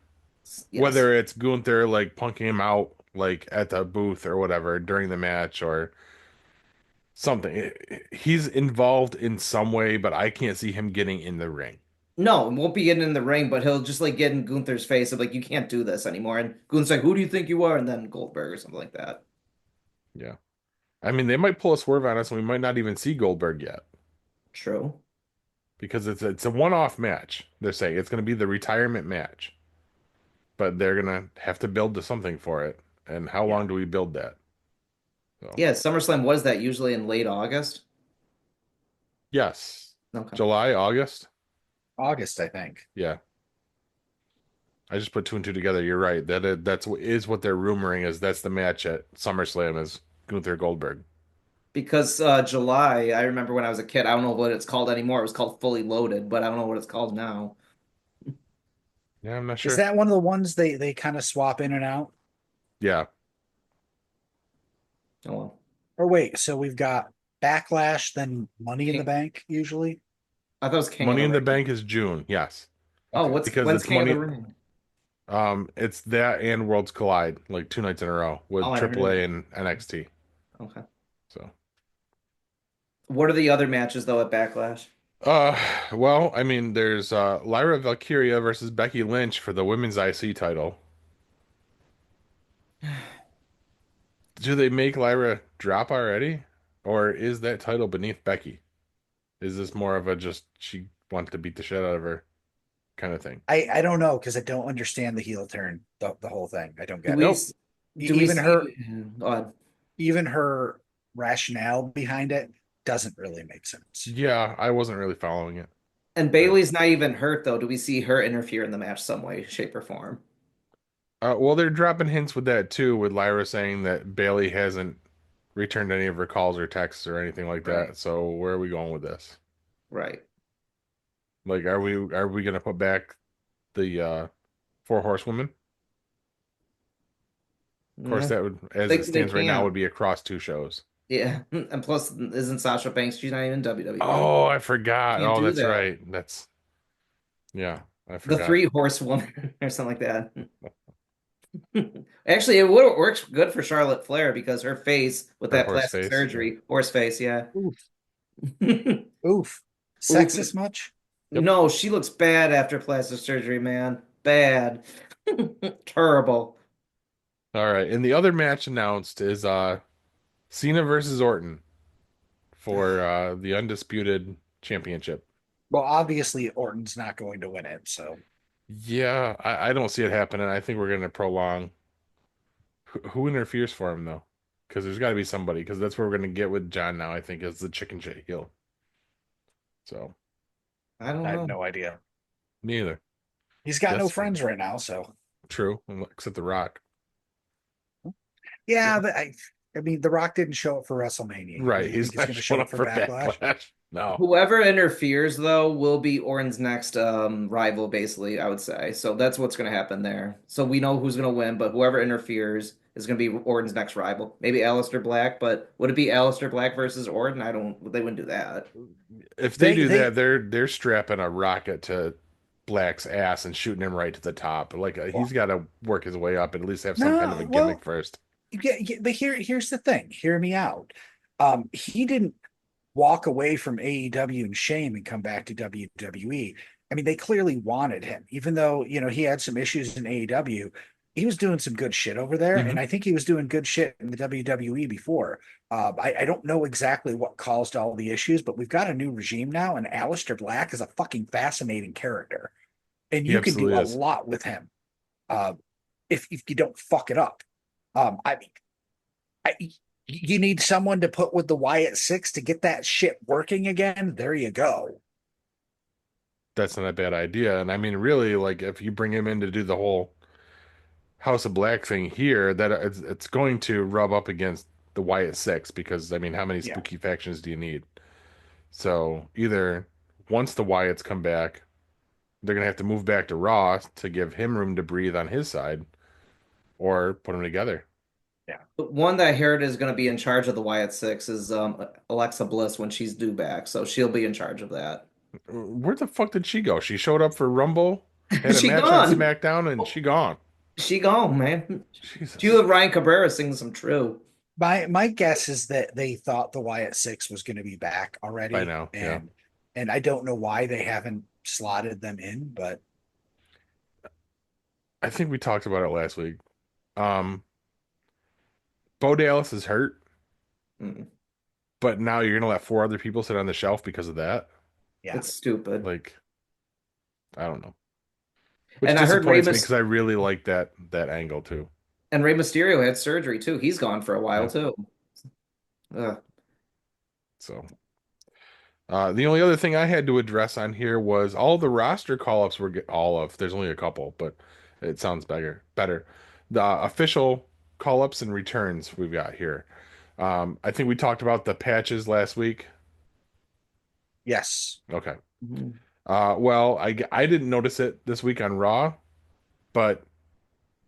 yes. whether it's Gunther like punking him out like at the booth or whatever during the match or something. He's involved in some way, but I can't see him getting in the ring. No, won't be getting in the ring, but he'll just like get in Gunther's face of like, you can't do this anymore. And Gunther's like, who do you think you are? And then Goldberg or something like that. Yeah. I mean, they might pull a swerve on us and we might not even see Goldberg yet True. because it's a one-off match. They're saying it's going to be the retirement match, but they're going to have to build to something for it. And how long do we build that? So, Yeah, SummerSlam was that usually in late August? yes. Okay. July, August. August, I think. Yeah. I just put two and two together. You're right. That's what they're rumoring is that's the match at SummerSlam is Gunther Goldberg. Because July, I remember when I was a kid, I don't know what it's called anymore. It was called Fully Loaded, but I don't know what it's called now. Yeah, I'm not sure. Is that one of the ones they kind of swap in and out? Yeah. Oh well. Or wait, so we've got Backlash, then Money in the Bank usually. I thought it was King Money of in the the Ring. Bank is June. Yes. Oh, Because when's it's King Money. of the Ring? It's that and Worlds Collide like 2 nights in a row with Oh, I heard AAA and NXT. Okay. So. What are the other matches though at Backlash? Well, I mean, there's Lyra Valkyria versus Becky Lynch for the women's IC title. Do they make Lyra drop already? Or is that title beneath Becky? Is this more of a just she wants to beat the shit out of her kind of thing? I don't know because I don't understand the heel turn, the whole thing. I don't get Do it. we, do we Even see, her uh, even her rationale behind it doesn't really make sense. Yeah, I wasn't really following it. and Bailey's not even hurt though. Do we see her interfere in the match some way, shape, or form? Well, they're dropping hints with that too, with Lyra saying that Bailey hasn't returned any of her calls or texts or anything like that. Right. So where are we going with this? Right. Like, are we gonna put back the four horsewomen? Of course, that would, as They it stands right now, can't. would be across two shows. Yeah, and plus, isn't Sasha Banks? She's not even WWE. Oh, I forgot. Can't Oh, do that's that. right. Yeah, I The forgot. three horsewoman or something like that. Actually, it would works good for Charlotte Flair because her face with Her that horse plastic face, surgery, horse face, yeah. Oof. Oof. Sexist much? Yep. No, she looks bad after plastic surgery, man. Bad. Terrible. All right, and the other match announced is Cena versus Orton for the undisputed championship. Well, obviously Orton's not going to win it, so Yeah, I don't see it happening. I think we're going to prolong. Who interferes for him though? Because there's got to be somebody. Because that's what we're going to get with John now. I think is the chicken shit heel. So I don't I know. have no idea. neither. He's got no Yes. friends right now, so True, except The Rock. yeah, but I mean, The Rock didn't show up for WrestleMania. Right, You he's think not gonna showing up for Backlash. No. Whoever interferes, though, will be Orton's next rival, basically, I would say. So that's what's going to happen there. So we know who's going to win, but whoever interferes is going to be Orton's next rival. Maybe Aleister Black, but would it be Aleister Black versus Orton? They wouldn't do that. If they do They- that, they're strapping a rocket to Black's ass and shooting him right to the top. Like he's got to work his way up and at least have some kind of a gimmick first. Yeah, but here's the thing. Hear me out. He didn't walk away from AEW in shame and come back to WWE. I mean, they clearly wanted him, even though he had some issues in AEW. he was doing some good shit over there, Hmm. and I think he was doing good shit in the WWE before. I don't know exactly what caused all the issues, but we've got a new regime now, and Aleister Black is a fucking fascinating character, and He you can do absolutely a is. lot with him uh, if you don't fuck it up. I mean, you need someone to put with the Wyatt Six to get that shit working again. There you go. That's not a bad idea. And I mean, really, like if you bring him in to do the whole House of Black thing here, that it's going to rub up against the Wyatt Six because I mean, how many Yeah. spooky factions do you need? So either once the Wyatts come back, they're gonna have to move back to Raw to give him room to breathe on his side, or put them together. Yeah. The one that I heard is going to be in charge of the Wyatt Six is Alexa Bliss when she's due back, so she'll be in charge of that. Where the fuck did she go? She showed up for Rumble, had a She match on gone. SmackDown, and she gone. She gone, man. She Jesus. with Ryan Cabrera singing some True. My guess is that they thought the Wyatt Six was going to be back By already, now, yeah. and I don't know why they haven't slotted them in, but I think we talked about it last week. Um, Bo Dallas is hurt, Mm. but now you're gonna let four other people sit on the shelf because of that. yeah, It's stupid. Like, I don't know. Which And I heard Rey disappoints me because I really like that angle too. and Rey Mysterio had surgery too. He's gone for a while Yeah. too. Ugh. So, the only other thing I had to address on here was all the roster call-ups were all of. There's only a couple, but it sounds better. Better. The official call-ups and returns we've got here. I think we talked about the patches last week. yes, Okay. Mhm. Well, I didn't notice it this week on Raw, but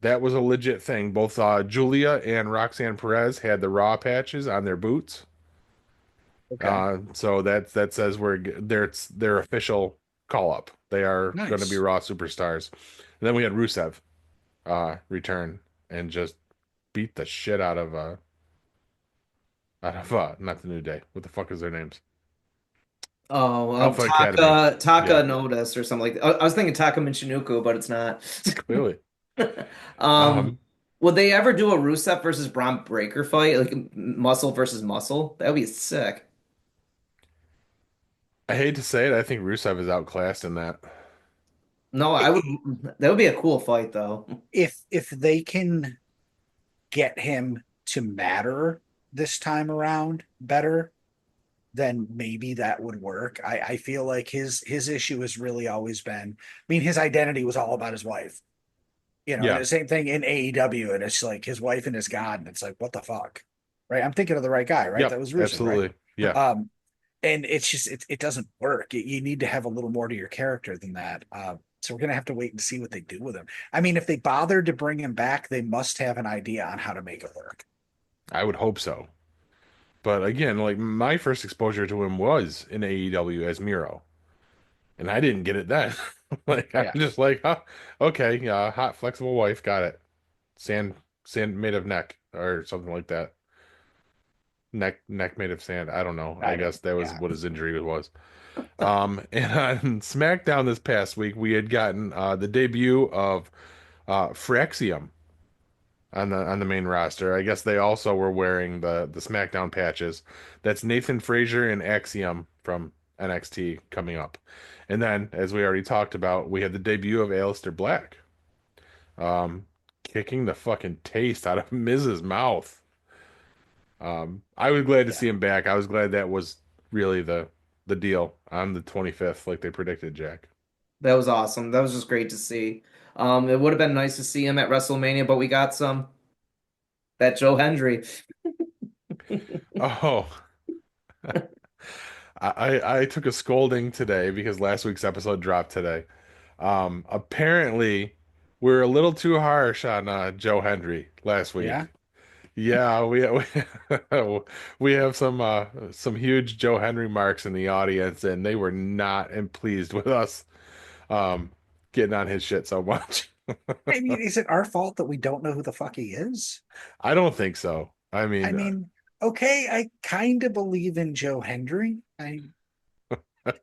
that was a legit thing. Both Julia and Roxanne Perez had the Raw patches on their boots. okay, So that says it's their official call up. They are going to be nice. Raw superstars. And then we had Rusev return and just beat the shit out of not the New Day. What the fuck is their names? Oh, Alpha Academy. Taka Yeah, Notice or something like that. I was thinking Taka Michinoku, but it's not. clearly. Um, Um, would they ever do a Rusev versus Braun Breaker fight, like muscle versus muscle? That would be sick. I hate to say it, I think Rusev is outclassed in that. No, I would. That would be a cool fight, though. If they can get him to matter this time around better, then maybe that would work. I feel like his issue has really always been. I mean, his identity was all about his wife. And Yeah, the same thing in AEW, and it's like his wife and his God, and it's like, what the fuck, right? I'm thinking of the right guy, right? yep, That was Rusev, right? absolutely. Yeah, And it's just it doesn't work. You need to have a little more to your character than that. So we're gonna have to wait and see what they do with him. I mean, if they bothered to bring him back, they must have an idea on how to make it work. I would hope so. But again, like my first exposure to him was in AEW as Miro, and I didn't get it then. Like I'm Yeah, just like, huh, okay, yeah, hot flexible wife, got it. Sand, sand made of neck or something like that. Neck made of sand. I don't know. I I don't. guess that was Yeah, what his injury was. And on SmackDown this past week, we had gotten the debut of Fraxiom on the main roster. I guess they also were wearing the SmackDown patches. That's Nathan Fraser and Axiom from NXT coming up. And then, as we already talked about, we had the debut of Aleister Black, um, kicking the fucking taste out of Miz's mouth. I was glad to yeah. see him back. I was glad that was really the deal on the 25th, like they predicted, Jack. That was awesome. That was just great to see. It would have been nice to see him at WrestleMania, but we got some that Joe Hendry. Oh, I took a scolding today because last week's episode dropped today. Apparently, we're a little too harsh on Joe Hendry last Yeah. week. Yeah, we have some huge Joe Hendry marks in the audience, and they were not pleased with us um getting on his shit so much. I mean, is it our fault that we don't know who the fuck he is? I don't think so. I I mean, mean, okay, I kind of believe in Joe Hendry.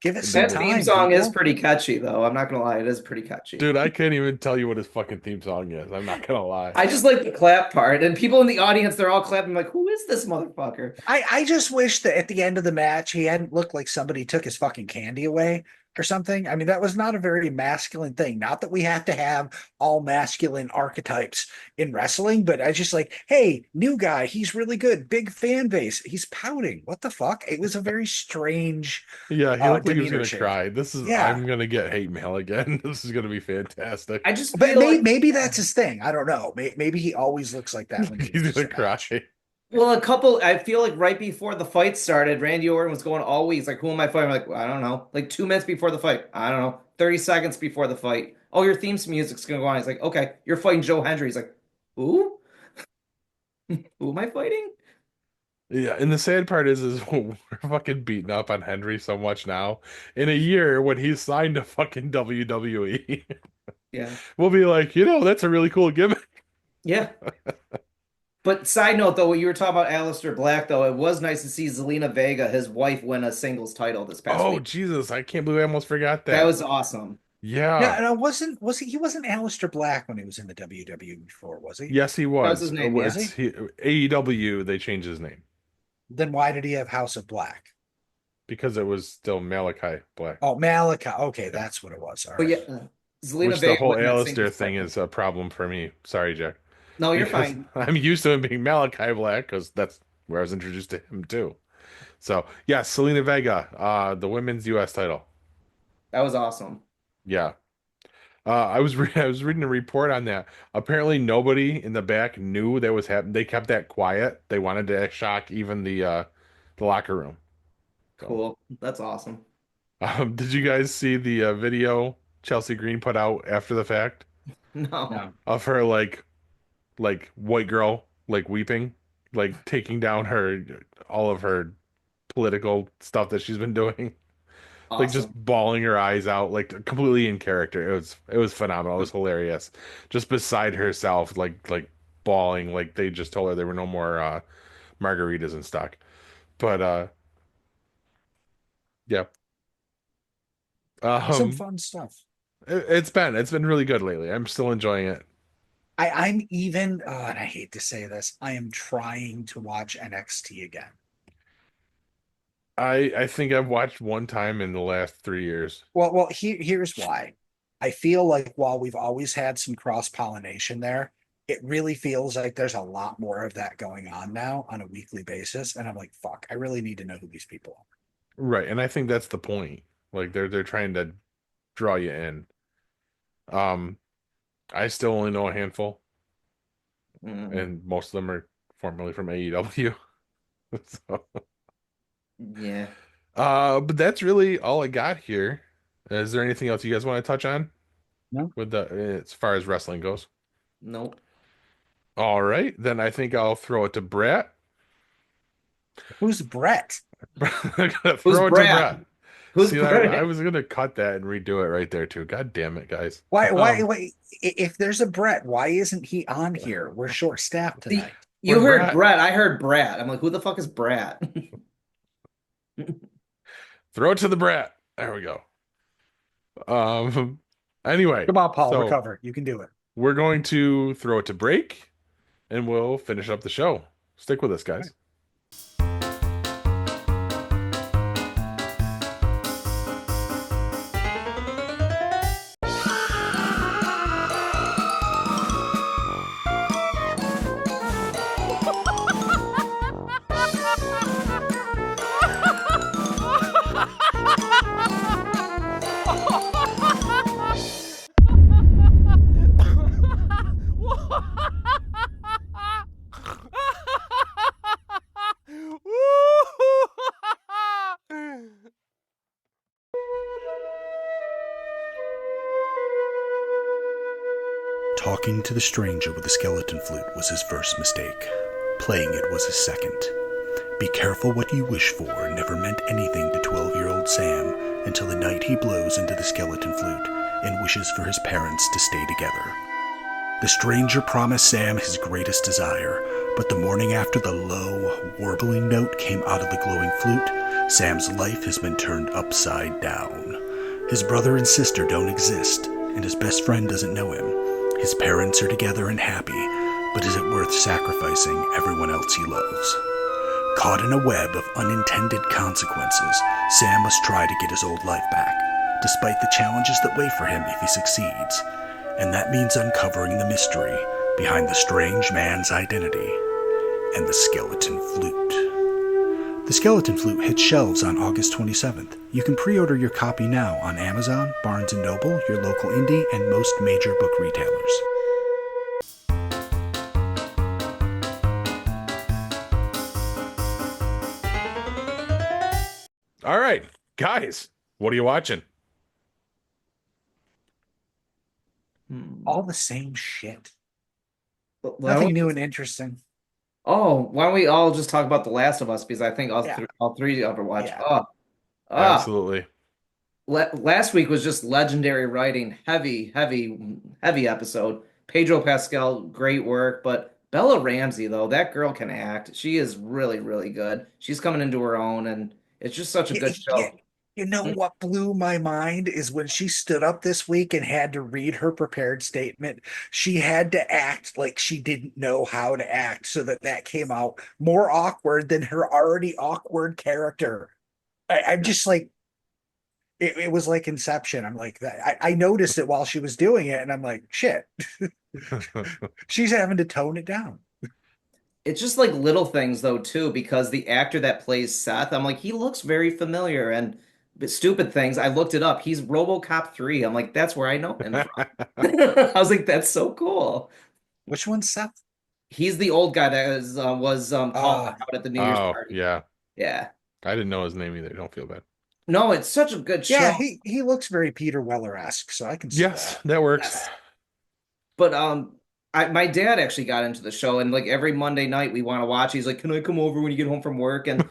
Give it some That time. theme song is people. pretty catchy, though. I'm not gonna lie, it is pretty catchy. Dude, I can't even tell you what his fucking theme song is. I'm not gonna lie. I just like the clap part, and people in the audience, they're all clapping like, "Who is this motherfucker?" I just wish that at the end of the match he hadn't looked like somebody took his fucking candy away or something. I mean, that was not a very masculine thing. Not that we have to have all masculine archetypes in wrestling, but I just like, hey, new guy, he's really good, big fan base. He's pouting. What the fuck? It was a very strange. Yeah, he looked like he was demeanor gonna change. cry. This is Yeah. I'm gonna get hate mail again. This is gonna be fantastic. I just But feel like, maybe that's his thing. I don't know. Maybe he always looks like that when He's loses gonna a cry. match. well, I feel like right before the fight started, Randy Orton was going all weeks like, "Who am I fighting?" I'm like, I don't know. Like 2 minutes before the fight, I don't know. 30 seconds before the fight, oh, your theme music's gonna go on. He's like, okay, you're fighting Joe Hendry. He's like, who? Who am I fighting? Yeah, and the sad part is we're fucking beating up on Henry so much now. In a year when he's signed to fucking WWE, Yeah. we'll be like, that's a really cool gimmick. Yeah. But side note, though, what you were talking about Aleister Black, though, it was nice to see Zelina Vega, his wife, win a singles title this past Oh week. Jesus, I can't believe I almost forgot that. That was awesome. Yeah. No, he wasn't Aleister Black when he was in the WWE before, was he? Yes, he was. That was his name, yeah. AEW, they changed his name Then why did he have House of Black? because it was still Malachi Black. Oh, Malika. Okay, that's what it was. All But right. yeah, Zelina Which Vega the whole won that Alestair singles thing title. is a problem for me. Sorry, Jack. No, you're Because fine. I'm used to him being Malachi Black because that's where I was introduced to him too. So yeah, Selena Vega, the women's U.S. title. That was awesome. Yeah. I was I was reading a report on that. Apparently, nobody in the back knew that was happening. They kept that quiet. They wanted to shock even the locker room. So, Cool. That's awesome. did you guys see the video Chelsea Green put out after the fact No. of her like white girl like weeping, like taking down all of her political stuff that she's been doing? Awesome. Like just bawling her eyes out, like completely in character. It was phenomenal. It was hilarious. Just beside herself, like bawling, like they just told her there were no more margaritas in stock. But yeah. Some fun stuff. It's been really good lately. I'm still enjoying it. I'm even, and I hate to say this, I am trying to watch NXT again. I think I've watched one time in the last 3 years. Well, here's why. I feel like while we've always had some cross-pollination there, it really feels like there's a lot more of that going on now on a weekly basis. And I'm like, fuck, I really need to know who these people are. Right, and I think that's the point. Like they're trying to draw you in. I still only know a handful, and most of them are formerly from AEW. So, Yeah. but that's really all I got here. Is there anything else you guys want to touch on? No. With as far as wrestling goes. Nope. All right, then I think I'll throw it to Brett. Who's Brett? I'm gonna Who's throw it to Brett? Brett. Who's See, Brett? I was gonna cut that and redo it right there too. God damn it, guys. Why? Wait, if there's a Brett, why isn't he on here? We're short-staffed tonight. You We're heard Brett. Brett. I heard Brat. I'm like, who the fuck is Brat? Throw it to the Brett. There we go. Anyway, Come on, Paul, so recover. You can do it. we're going to throw it to break, and we'll finish up the show. Stick with us, guys. Talking to the stranger with the skeleton flute was his first mistake. Playing it was his second. Be careful what you wish for never meant anything to 12-year-old Sam until the night he blows into the skeleton flute and wishes for his parents to stay together. The stranger promised Sam his greatest desire, but the morning after the low, warbling note came out of the glowing flute, Sam's life has been turned upside down. His brother and sister don't exist, and his best friend doesn't know him. His parents are together and happy, but is it worth sacrificing everyone else he loves? Caught in a web of unintended consequences, Sam must try to get his old life back, despite the challenges that wait for him if he succeeds. And that means uncovering the mystery behind the strange man's identity and the skeleton flute. The Skeleton Flute hits shelves on August 27th. You can pre-order your copy now on Amazon, Barnes & Noble, your local indie, and most major book retailers. All right, guys, what are you watching? All the same shit. Why Nothing don't new we- and interesting. Oh, why don't we all just talk about The Last of Us? Because I think Yeah. all three of us watched. Yeah. Absolutely. Last week was just legendary writing, heavy episode. Pedro Pascal, great work, but Bella Ramsey, though, that girl can act. She is really, really good. She's coming into her own, and it's just such a good show. You know what blew my mind is when she stood up this week and had to read her prepared statement. She had to act like she didn't know how to act, so that came out more awkward than her already awkward character. I'm just like, it was like Inception. I'm like that. I noticed it while she was doing it, and I'm like, shit, she's having to tone it down. It's just like little things, though, too, because the actor that plays Seth, I'm like, he looks very familiar. And but stupid things, I looked it up. He's RoboCop 3. I'm like, that's where I know him from. I was like, that's so cool. Which one's Seth? He's the old guy that was called out at the New Year's Oh, party. yeah. Yeah. I didn't know his name either. Don't feel bad. No, it's such a good show. Yeah, he looks very Peter Weller-esque, so I can see Yes, that. that works. Yes. But my dad actually got into the show, and like every Monday night we want to watch. He's like, "Can I come over when you get home from work?" And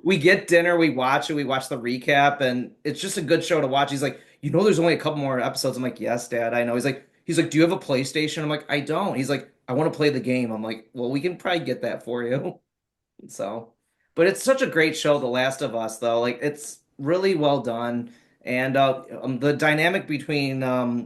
we get dinner, we watch it, we watch the recap, and it's just a good show to watch. He's like, there's only a couple more episodes. I'm like, "Yes, Dad, I know." He's like, "Do you have a PlayStation?" I'm like, "I don't." He's like, "I want to play the game." I'm like, "Well, we can probably get that for you." So, but it's such a great show, The Last of Us, though. Like, it's really well done. And the dynamic between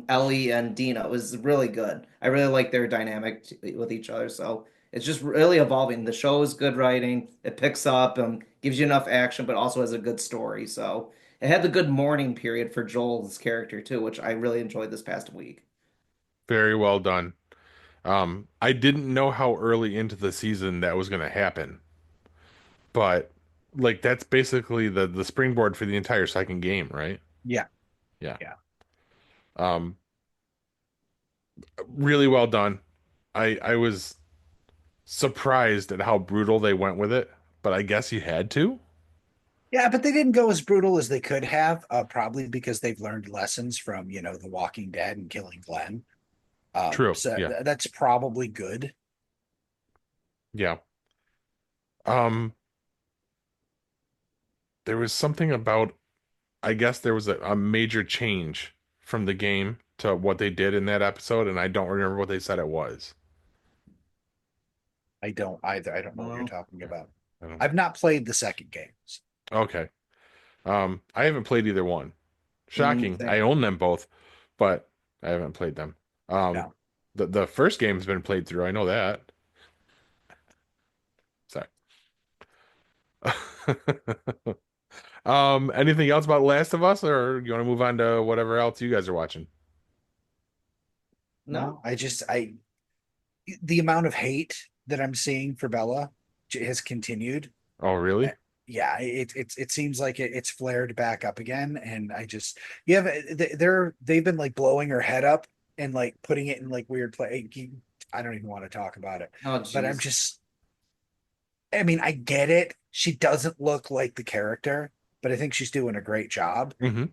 Ellie and Dina was really good. I really like their dynamic with each other. So it's just really evolving. The show is good writing. It picks up and gives you enough action, but also has a good story. So it had the good mourning period for Joel's character too, which I really enjoyed this past week. Very well done. I didn't know how early into the season that was going to happen, but like that's basically the springboard for the entire second game, right? Yeah. Yeah. Yeah. Um, really well done. I was surprised at how brutal they went with it, but I guess you had to. Yeah, but they didn't go as brutal as they could have, probably because they've learned lessons from, The Walking Dead and killing Glenn. True. So Yeah. that's probably good. Yeah. Um, there was something about, I guess there was a major change from the game to what they did in that episode, and I don't remember what they said it was. I don't either. I don't know what you're Well, talking about. I don't- I've not played the second games. Okay. I haven't played either one. Shocking. same. I own them both, but I haven't played them. No. The first game's been played through. I know that. Sorry. Anything else about Last of Us, or you want to move on to whatever else you guys are watching? No. The amount of hate that I'm seeing for Bella has continued. Oh, really? Yeah, it seems like it's flared back up again, and they've been like blowing her head up and like putting it in like weird play. I don't even want to talk about it, Oh, but geez. I mean, I get it. She doesn't look like the character, but I think she's doing a great job. Mm-hmm.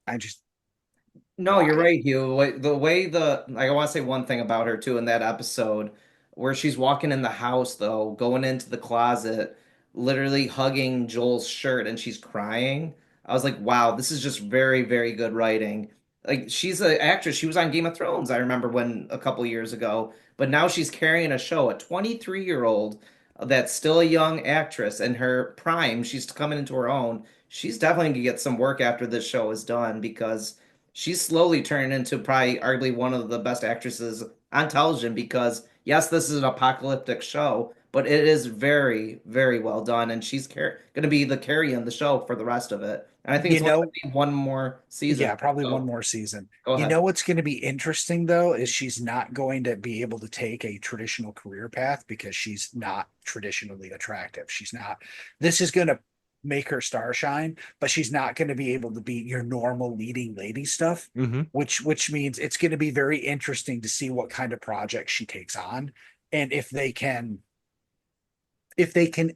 I just No, you're right, Hugh. I want to say one thing about her too in that episode where she's walking in the house though, going into the closet, literally hugging Joel's shirt and she's crying. I was like, wow, this is just very, very good writing. Like she's an actress. She was on Game of Thrones, I remember when a couple years ago, but now she's carrying a show, a 23-year-old that's still a young actress in her prime. She's coming into her own. She's definitely gonna get some work after this show is done because she's slowly turning into probably arguably one of the best actresses on television because yes, this is an apocalyptic show, but it is very, very well done, and she's going to be the carry on the show for the rest of it. And I think You it's only know, going to be one more season. yeah, probably So, one more season. go You ahead. know what's going to be interesting though is she's not going to be able to take a traditional career path because she's not traditionally attractive. She's not. This is going to make her star shine, but she's not going to be able to be your normal leading lady stuff, Mm-hmm. which means it's going to be very interesting to see what kind of project she takes on and if they can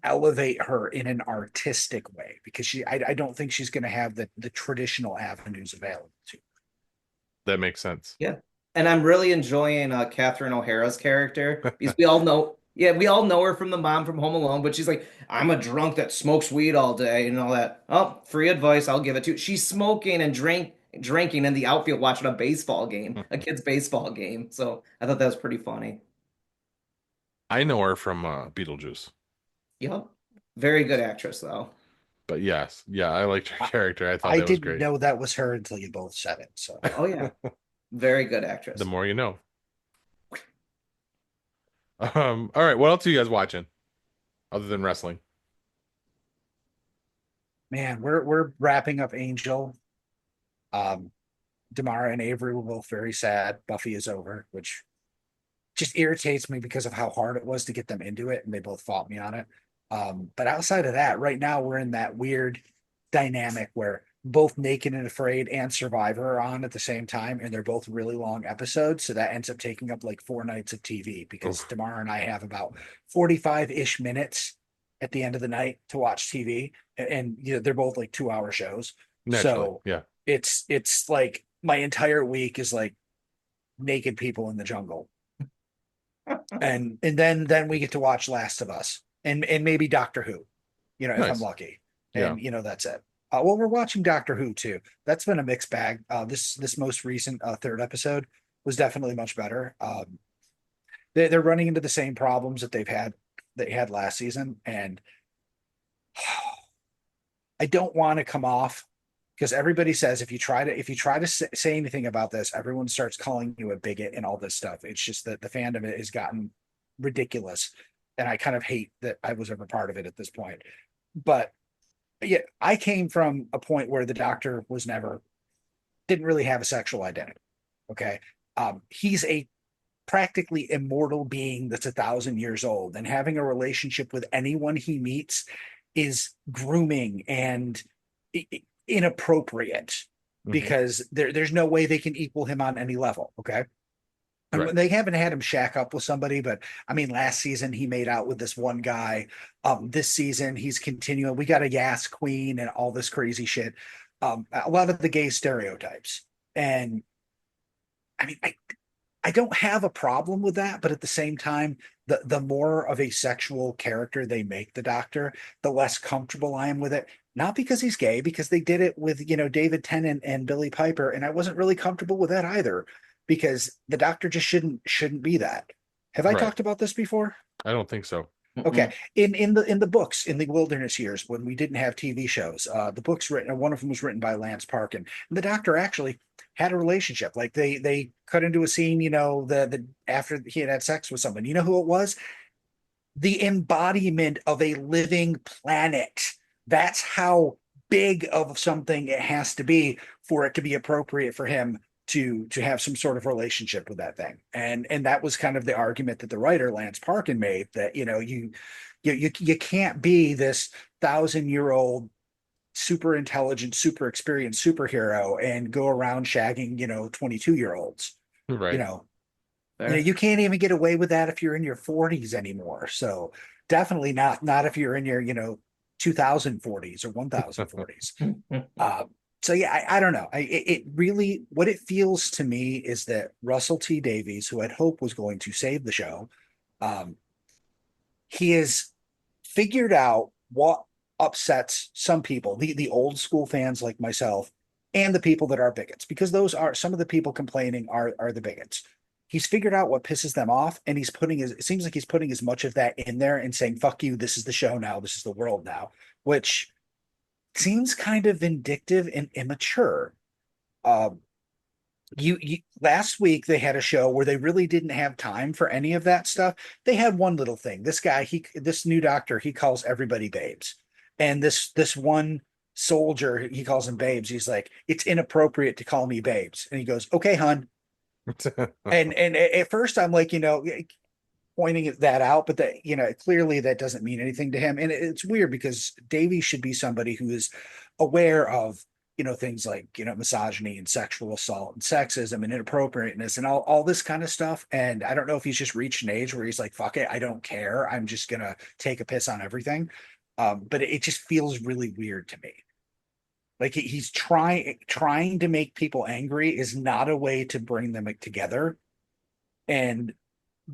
elevate her in an artistic way because I don't think she's going to have the traditional avenues available to her. That makes sense. Yeah. And I'm really enjoying Catherine O'Hara's character because we all know, yeah, we all know her from the mom from Home Alone, but she's like, I'm a drunk that smokes weed all day and all that. Oh, free advice, I'll give it to you. She's smoking and drinking in the outfield watching a baseball game, a kid's baseball game. So I thought that was pretty funny. I know her from Beetlejuice. Yep. Very good actress, though. But yes, yeah, I liked her character. I thought I that was didn't great. know that was her until you both said it. So Oh, yeah. Very good The actress. more you know. All right, what else are you guys watching other than wrestling? man, we're wrapping up Angel. Um, Damara and Avery were both very sad. Buffy is over, which just irritates me because of how hard it was to get them into it, and they both fought me on it. But outside of that, right now we're in that weird dynamic where both Naked and Afraid and Survivor are on at the same time, and they're both really long episodes. So that ends up taking up like 4 nights of TV because Oof, Damara and I have about 45-ish minutes at the end of the night to watch TV. And you know, they're both like 2-hour shows. naturally, So yeah. it's like my entire week is like naked people in the jungle. And then we get to watch Last of Us and maybe Doctor Who, you know, if I'm Nice. lucky. Yeah. And you know, that's it. Well, we're watching Doctor Who too. That's been a mixed bag. This most recent third episode was definitely much better. They're running into the same problems that they had last season, and I don't want to come off because everybody says if you try to say anything about this, everyone starts calling you a bigot and all this stuff. It's just that the fandom has gotten ridiculous, and I kind of hate that I was ever part of it at this point. But yeah, I came from a point where the Doctor didn't really have a sexual identity. Okay, he's a practically immortal being that's 1,000 years old, and having a relationship with anyone he meets is grooming and inappropriate Mhm. because there's no way they can equal him on any level. Okay. And Right. they haven't had him shack up with somebody, but I mean, last season he made out with this one guy. This season he's continuing. We got a Yas Queen and all this crazy shit. A lot of the gay stereotypes. And I mean, I don't have a problem with that, but at the same time, the more of a sexual character they make the Doctor, the less comfortable I am with it. Not because he's gay, because they did it with, you know, David Tennant and Billy Piper, and I wasn't really comfortable with that either, because the Doctor just shouldn't be that. Have I Right. talked about this before? I don't think so. Okay. In the books, in the wilderness years when we didn't have TV shows, the books written, one of them was written by Lance Parkin. And the Doctor actually had a relationship. Like they cut into a scene, you know, the after he had sex with someone. You know who it was? The embodiment of a living planet. That's how big of something it has to be for it to be appropriate for him to have some sort of relationship with that thing. And that was kind of the argument that the writer Lance Parkin made, that you know you can't be this 1,000-year-old super intelligent, super experienced superhero and go around shagging, you know, 22-year-olds. You Right. know, Fair. you can't even get away with that if you're in your 40s anymore. So definitely not if you're in your, you know, 2040s or 1040s. So yeah, I don't know. It really, what it feels to me is that Russell T Davies, who I'd hope was going to save the show, he has figured out what upsets some people, the old school fans like myself, and the people that are bigots, because those are some of the people complaining are the bigots. he's figured out what pisses them off, and it seems like he's putting as much of that in there and saying, fuck you, this is the show now, this is the world now, which seems kind of vindictive and immature. Um, you last week they had a show where they really didn't have time for any of that stuff. They had one little thing. This new doctor, he calls everybody babes. And this one soldier, he calls them babes. He's like, it's inappropriate to call me babes. And he goes, okay, hun. And at first I'm like, pointing that out, but that, clearly that doesn't mean anything to him. And it's weird because Davey should be somebody who is aware of, things like, misogyny and sexual assault and sexism and inappropriateness and all this kind of stuff. And I don't know if he's just reached an age where he's like, fuck it, I don't care. I'm just going to take a piss on everything. But it just feels really weird to me. Like he's trying to make people angry is not a way to bring them together. And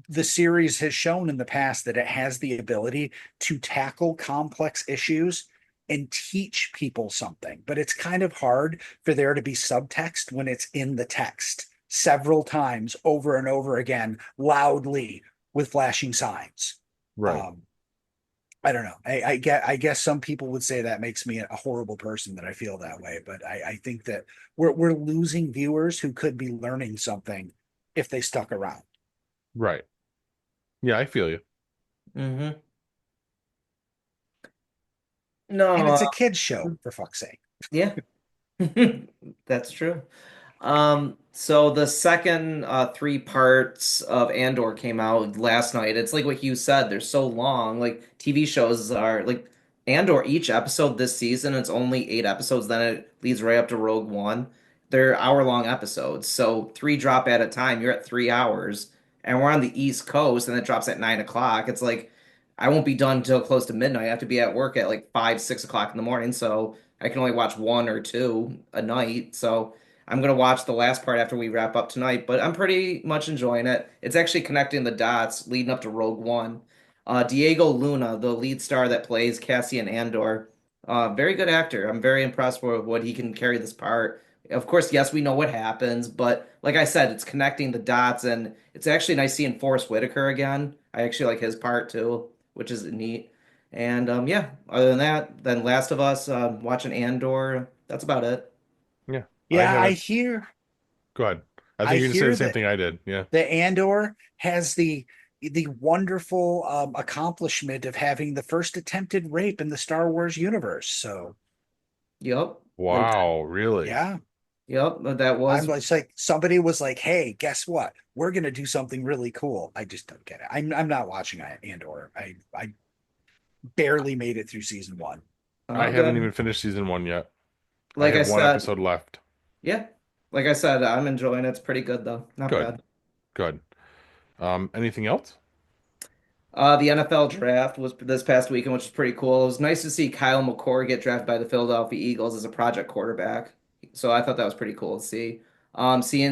the series has shown in the past that it has the ability to tackle complex issues and teach people something, but it's kind of hard for there to be subtext when it's in the text several times over and over again, loudly with flashing signs. Right. I don't know. I guess some people would say that makes me a horrible person that I feel that way, but I think that we're losing viewers who could be learning something if they stuck around. Right. Yeah, I feel you. Mm-hmm. No, And it's a kid's show, for fuck's sake. yeah, that's true. So the second three parts of Andor came out last night. It's like what Hugh said, they're so long. Like TV shows are like Andor, each episode this season, it's only 8 episodes, then it leads right up to Rogue One. They're hour-long episodes. So three drop at a time, you're at 3 hours. And we're on the East Coast and it drops at 9 o'clock. It's like I won't be done until close to midnight. I have to be at work at like 5, 6 o'clock in the morning, so I can only watch one or two a night. So I'm gonna watch the last part after we wrap up tonight, but I'm pretty much enjoying it. It's actually connecting the dots leading up to Rogue One. Diego Luna, the lead star that plays Cassian Andor, very good actor. I'm very impressed with what he can carry this part. Of course, yes, we know what happens, but like I said, it's connecting the dots, and it's actually nice seeing Forrest Whitaker again. I actually like his part too, which is neat. And yeah, other than that, then Last of Us, watching Andor. That's about it. Yeah. Yeah, Go ahead. I I think you're gonna say hear the same that thing I did. Yeah. the Andor has the wonderful accomplishment of having the first attempted rape in the Star Wars universe. So Yep. Wow, really? yeah, Yep. That I'm was like somebody was like, "Hey, guess what? We're gonna do something really cool." I just don't get it. I'm not watching Andor. I barely made it through season one. I haven't good. even finished season 1 yet. I Like I have one said, episode left. yeah. Like I said, I'm enjoying it. It's pretty good though. Not Good. bad. Good. Anything else? The NFL draft was this past weekend, which was pretty cool. It was nice to see Kyle McCord get drafted by the Philadelphia Eagles as a project quarterback. So I thought that was pretty cool to see. Actually,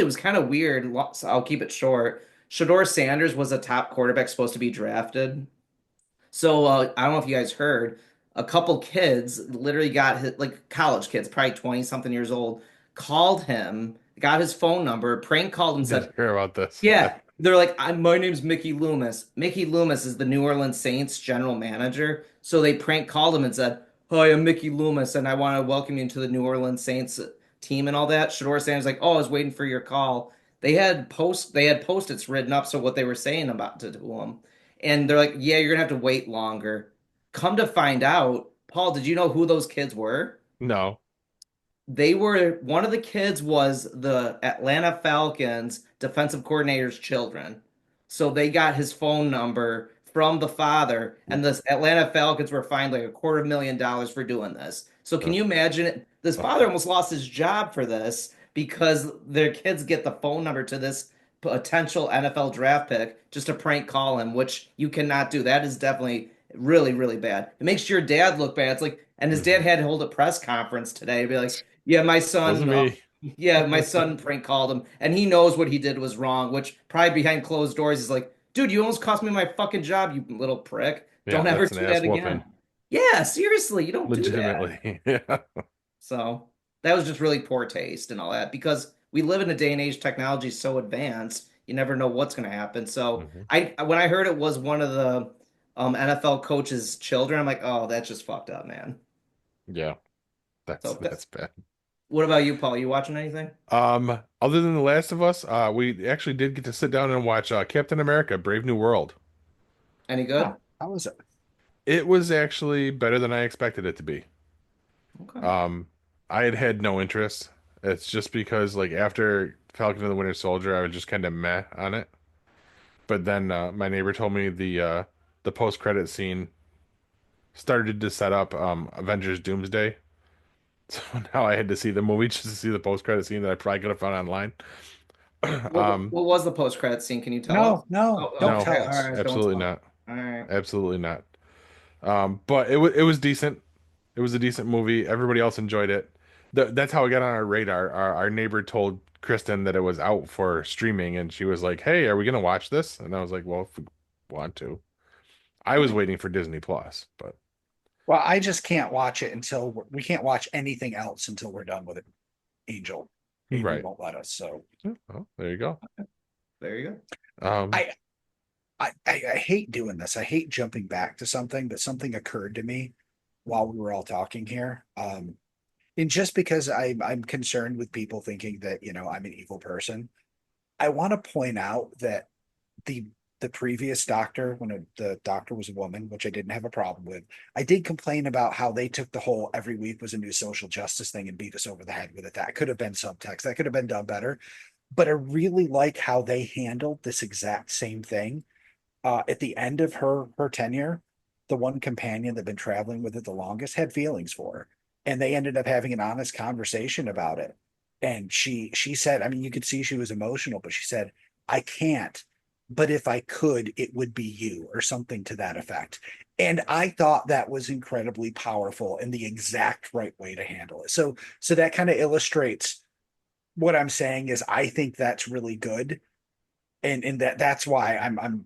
it was kind of weird. So I'll keep it short. Shador Sanders was a top quarterback supposed to be drafted. So I don't know if you guys heard, a couple kids literally got his, like college kids, probably 20 something years old, called him, got his phone number, prank called him, Did said, hear about this. yeah, they're like, my name's Mickey Loomis. Mickey Loomis is the New Orleans Saints general manager. So they prank called him and said, hi, I'm Mickey Loomis, and I want to welcome you into the New Orleans Saints team and all that. Shador Sanders like, oh, I was waiting for your call. They had post-its written up so what they were saying about to him. And they're like, yeah, you're gonna have to wait longer. Come to find out, Paul, did you know who those kids were? No. They were one of the kids was the Atlanta Falcons defensive coordinator's children. So they got his phone number from the father, and the Atlanta Falcons were fined like $250,000 for doing this. So can you imagine it? This father almost lost his job for this because their kids get the phone number to this potential NFL draft pick just to prank call him, which you cannot do. That is definitely really, really bad. It makes your dad look bad. It's like, and his dad had to hold a press conference today to be like, yeah, my Wasn't son, me. yeah, my son prank called him, and he knows what he did was wrong, which probably behind closed doors is like, dude, you almost cost me my fucking job, you little prick. Yeah, Don't ever that's an do ass that whooping. again. Yeah, seriously, you don't do that. Legitimately. Yeah. So that was just really poor taste and all that because we live in a day and age technology is so advanced. You never know what's going to happen. So Mhm. when I heard it was one of the NFL coach's children, I'm like, oh, that's just fucked up, man. Yeah, So that's bad. what about you, Paul? You watching anything? Other than The Last of Us, we actually did get to sit down and watch Captain America: Brave New World. Any Huh, good? how was it? It was actually better than I expected it to be. Okay. Um, I had no interest. It's just because like after Falcon and the Winter Soldier, I was just kind of meh on it. But then my neighbor told me the post credit scene started to set up Avengers Doomsday. So now I had to see the movie just to see the post credit scene that I probably could have found online. Um, What was the post credit scene? Can you tell us? No, no, don't no, Okay. tell All us. right. Don't absolutely tell. not. All right. Absolutely not. But it was decent. It was a decent movie. Everybody else enjoyed it. That's how it got on our radar. Our neighbor told Kristen that it was out for streaming, and she was like, "Hey, are we gonna watch this?" And I was like, "Well, if we want to." I was Nice. waiting for Disney Plus, but Well, I just can't watch it until we can't watch anything else until we're done with it. Angel, Amy right. won't let us. So Oh, there you go. There you Um, I, I hate doing this. I hate jumping back to something, but something occurred to me while we were all talking here. And just because I'm concerned with people thinking that, I'm an evil person, I want to point out that the the previous doctor, when the doctor was a woman, which I didn't have a problem with, I did complain about how they took the whole every week was a new social justice thing and beat us over the head with it. That could have been subtext. That could have been done better. But I really like how they handled this exact same thing. At the end of her tenure, the one companion that had been traveling with it the longest had feelings for her, and they ended up having an honest conversation about it. And she said, I mean, you could see she was emotional, but she said, "I can't, but if I could, it would be you," or something to that effect. And I thought that was incredibly powerful and the exact right way to handle it. So that kind of illustrates what I'm saying is I think that's really good. And that's why I'm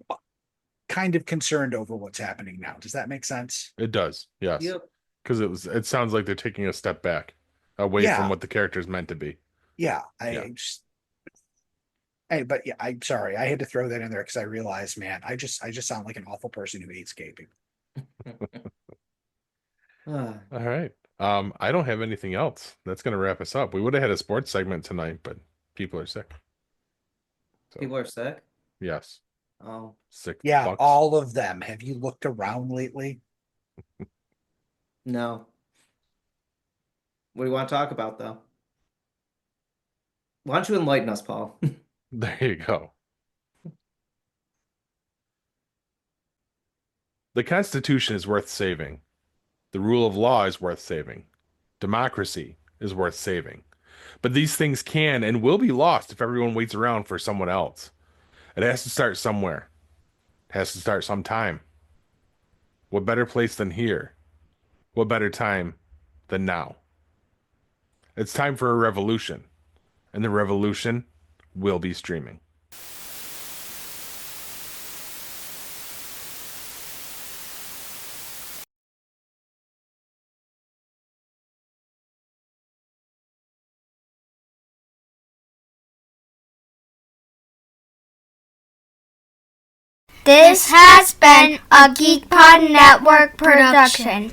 kind of concerned over what's happening now. Does that make sense? it does, yes, go. because it sounds like they're taking a step back away from Yeah, what the character's meant to be. yeah. Yeah. But yeah, I'm sorry. I had to throw that in there because I realized, man, I just sound like an awful person who hates gaping. Yep. All right. I don't have anything else. That's gonna wrap us up. We would have had a sports segment tonight, but people are sick. So People are sick. yes, Oh sick Yeah, fucks. all of them. Have you looked around lately? no. What do you want to talk about though? Why don't you enlighten us, Paul? There you go. The Constitution is worth saving. The rule of law is worth saving. Democracy is worth saving. But these things can and will be lost if everyone waits around for someone else. It has to start somewhere. It has to start sometime. What better place than here? What better time than now? It's time for a revolution, and the revolution will be streaming. This has been a GeekPod Network production.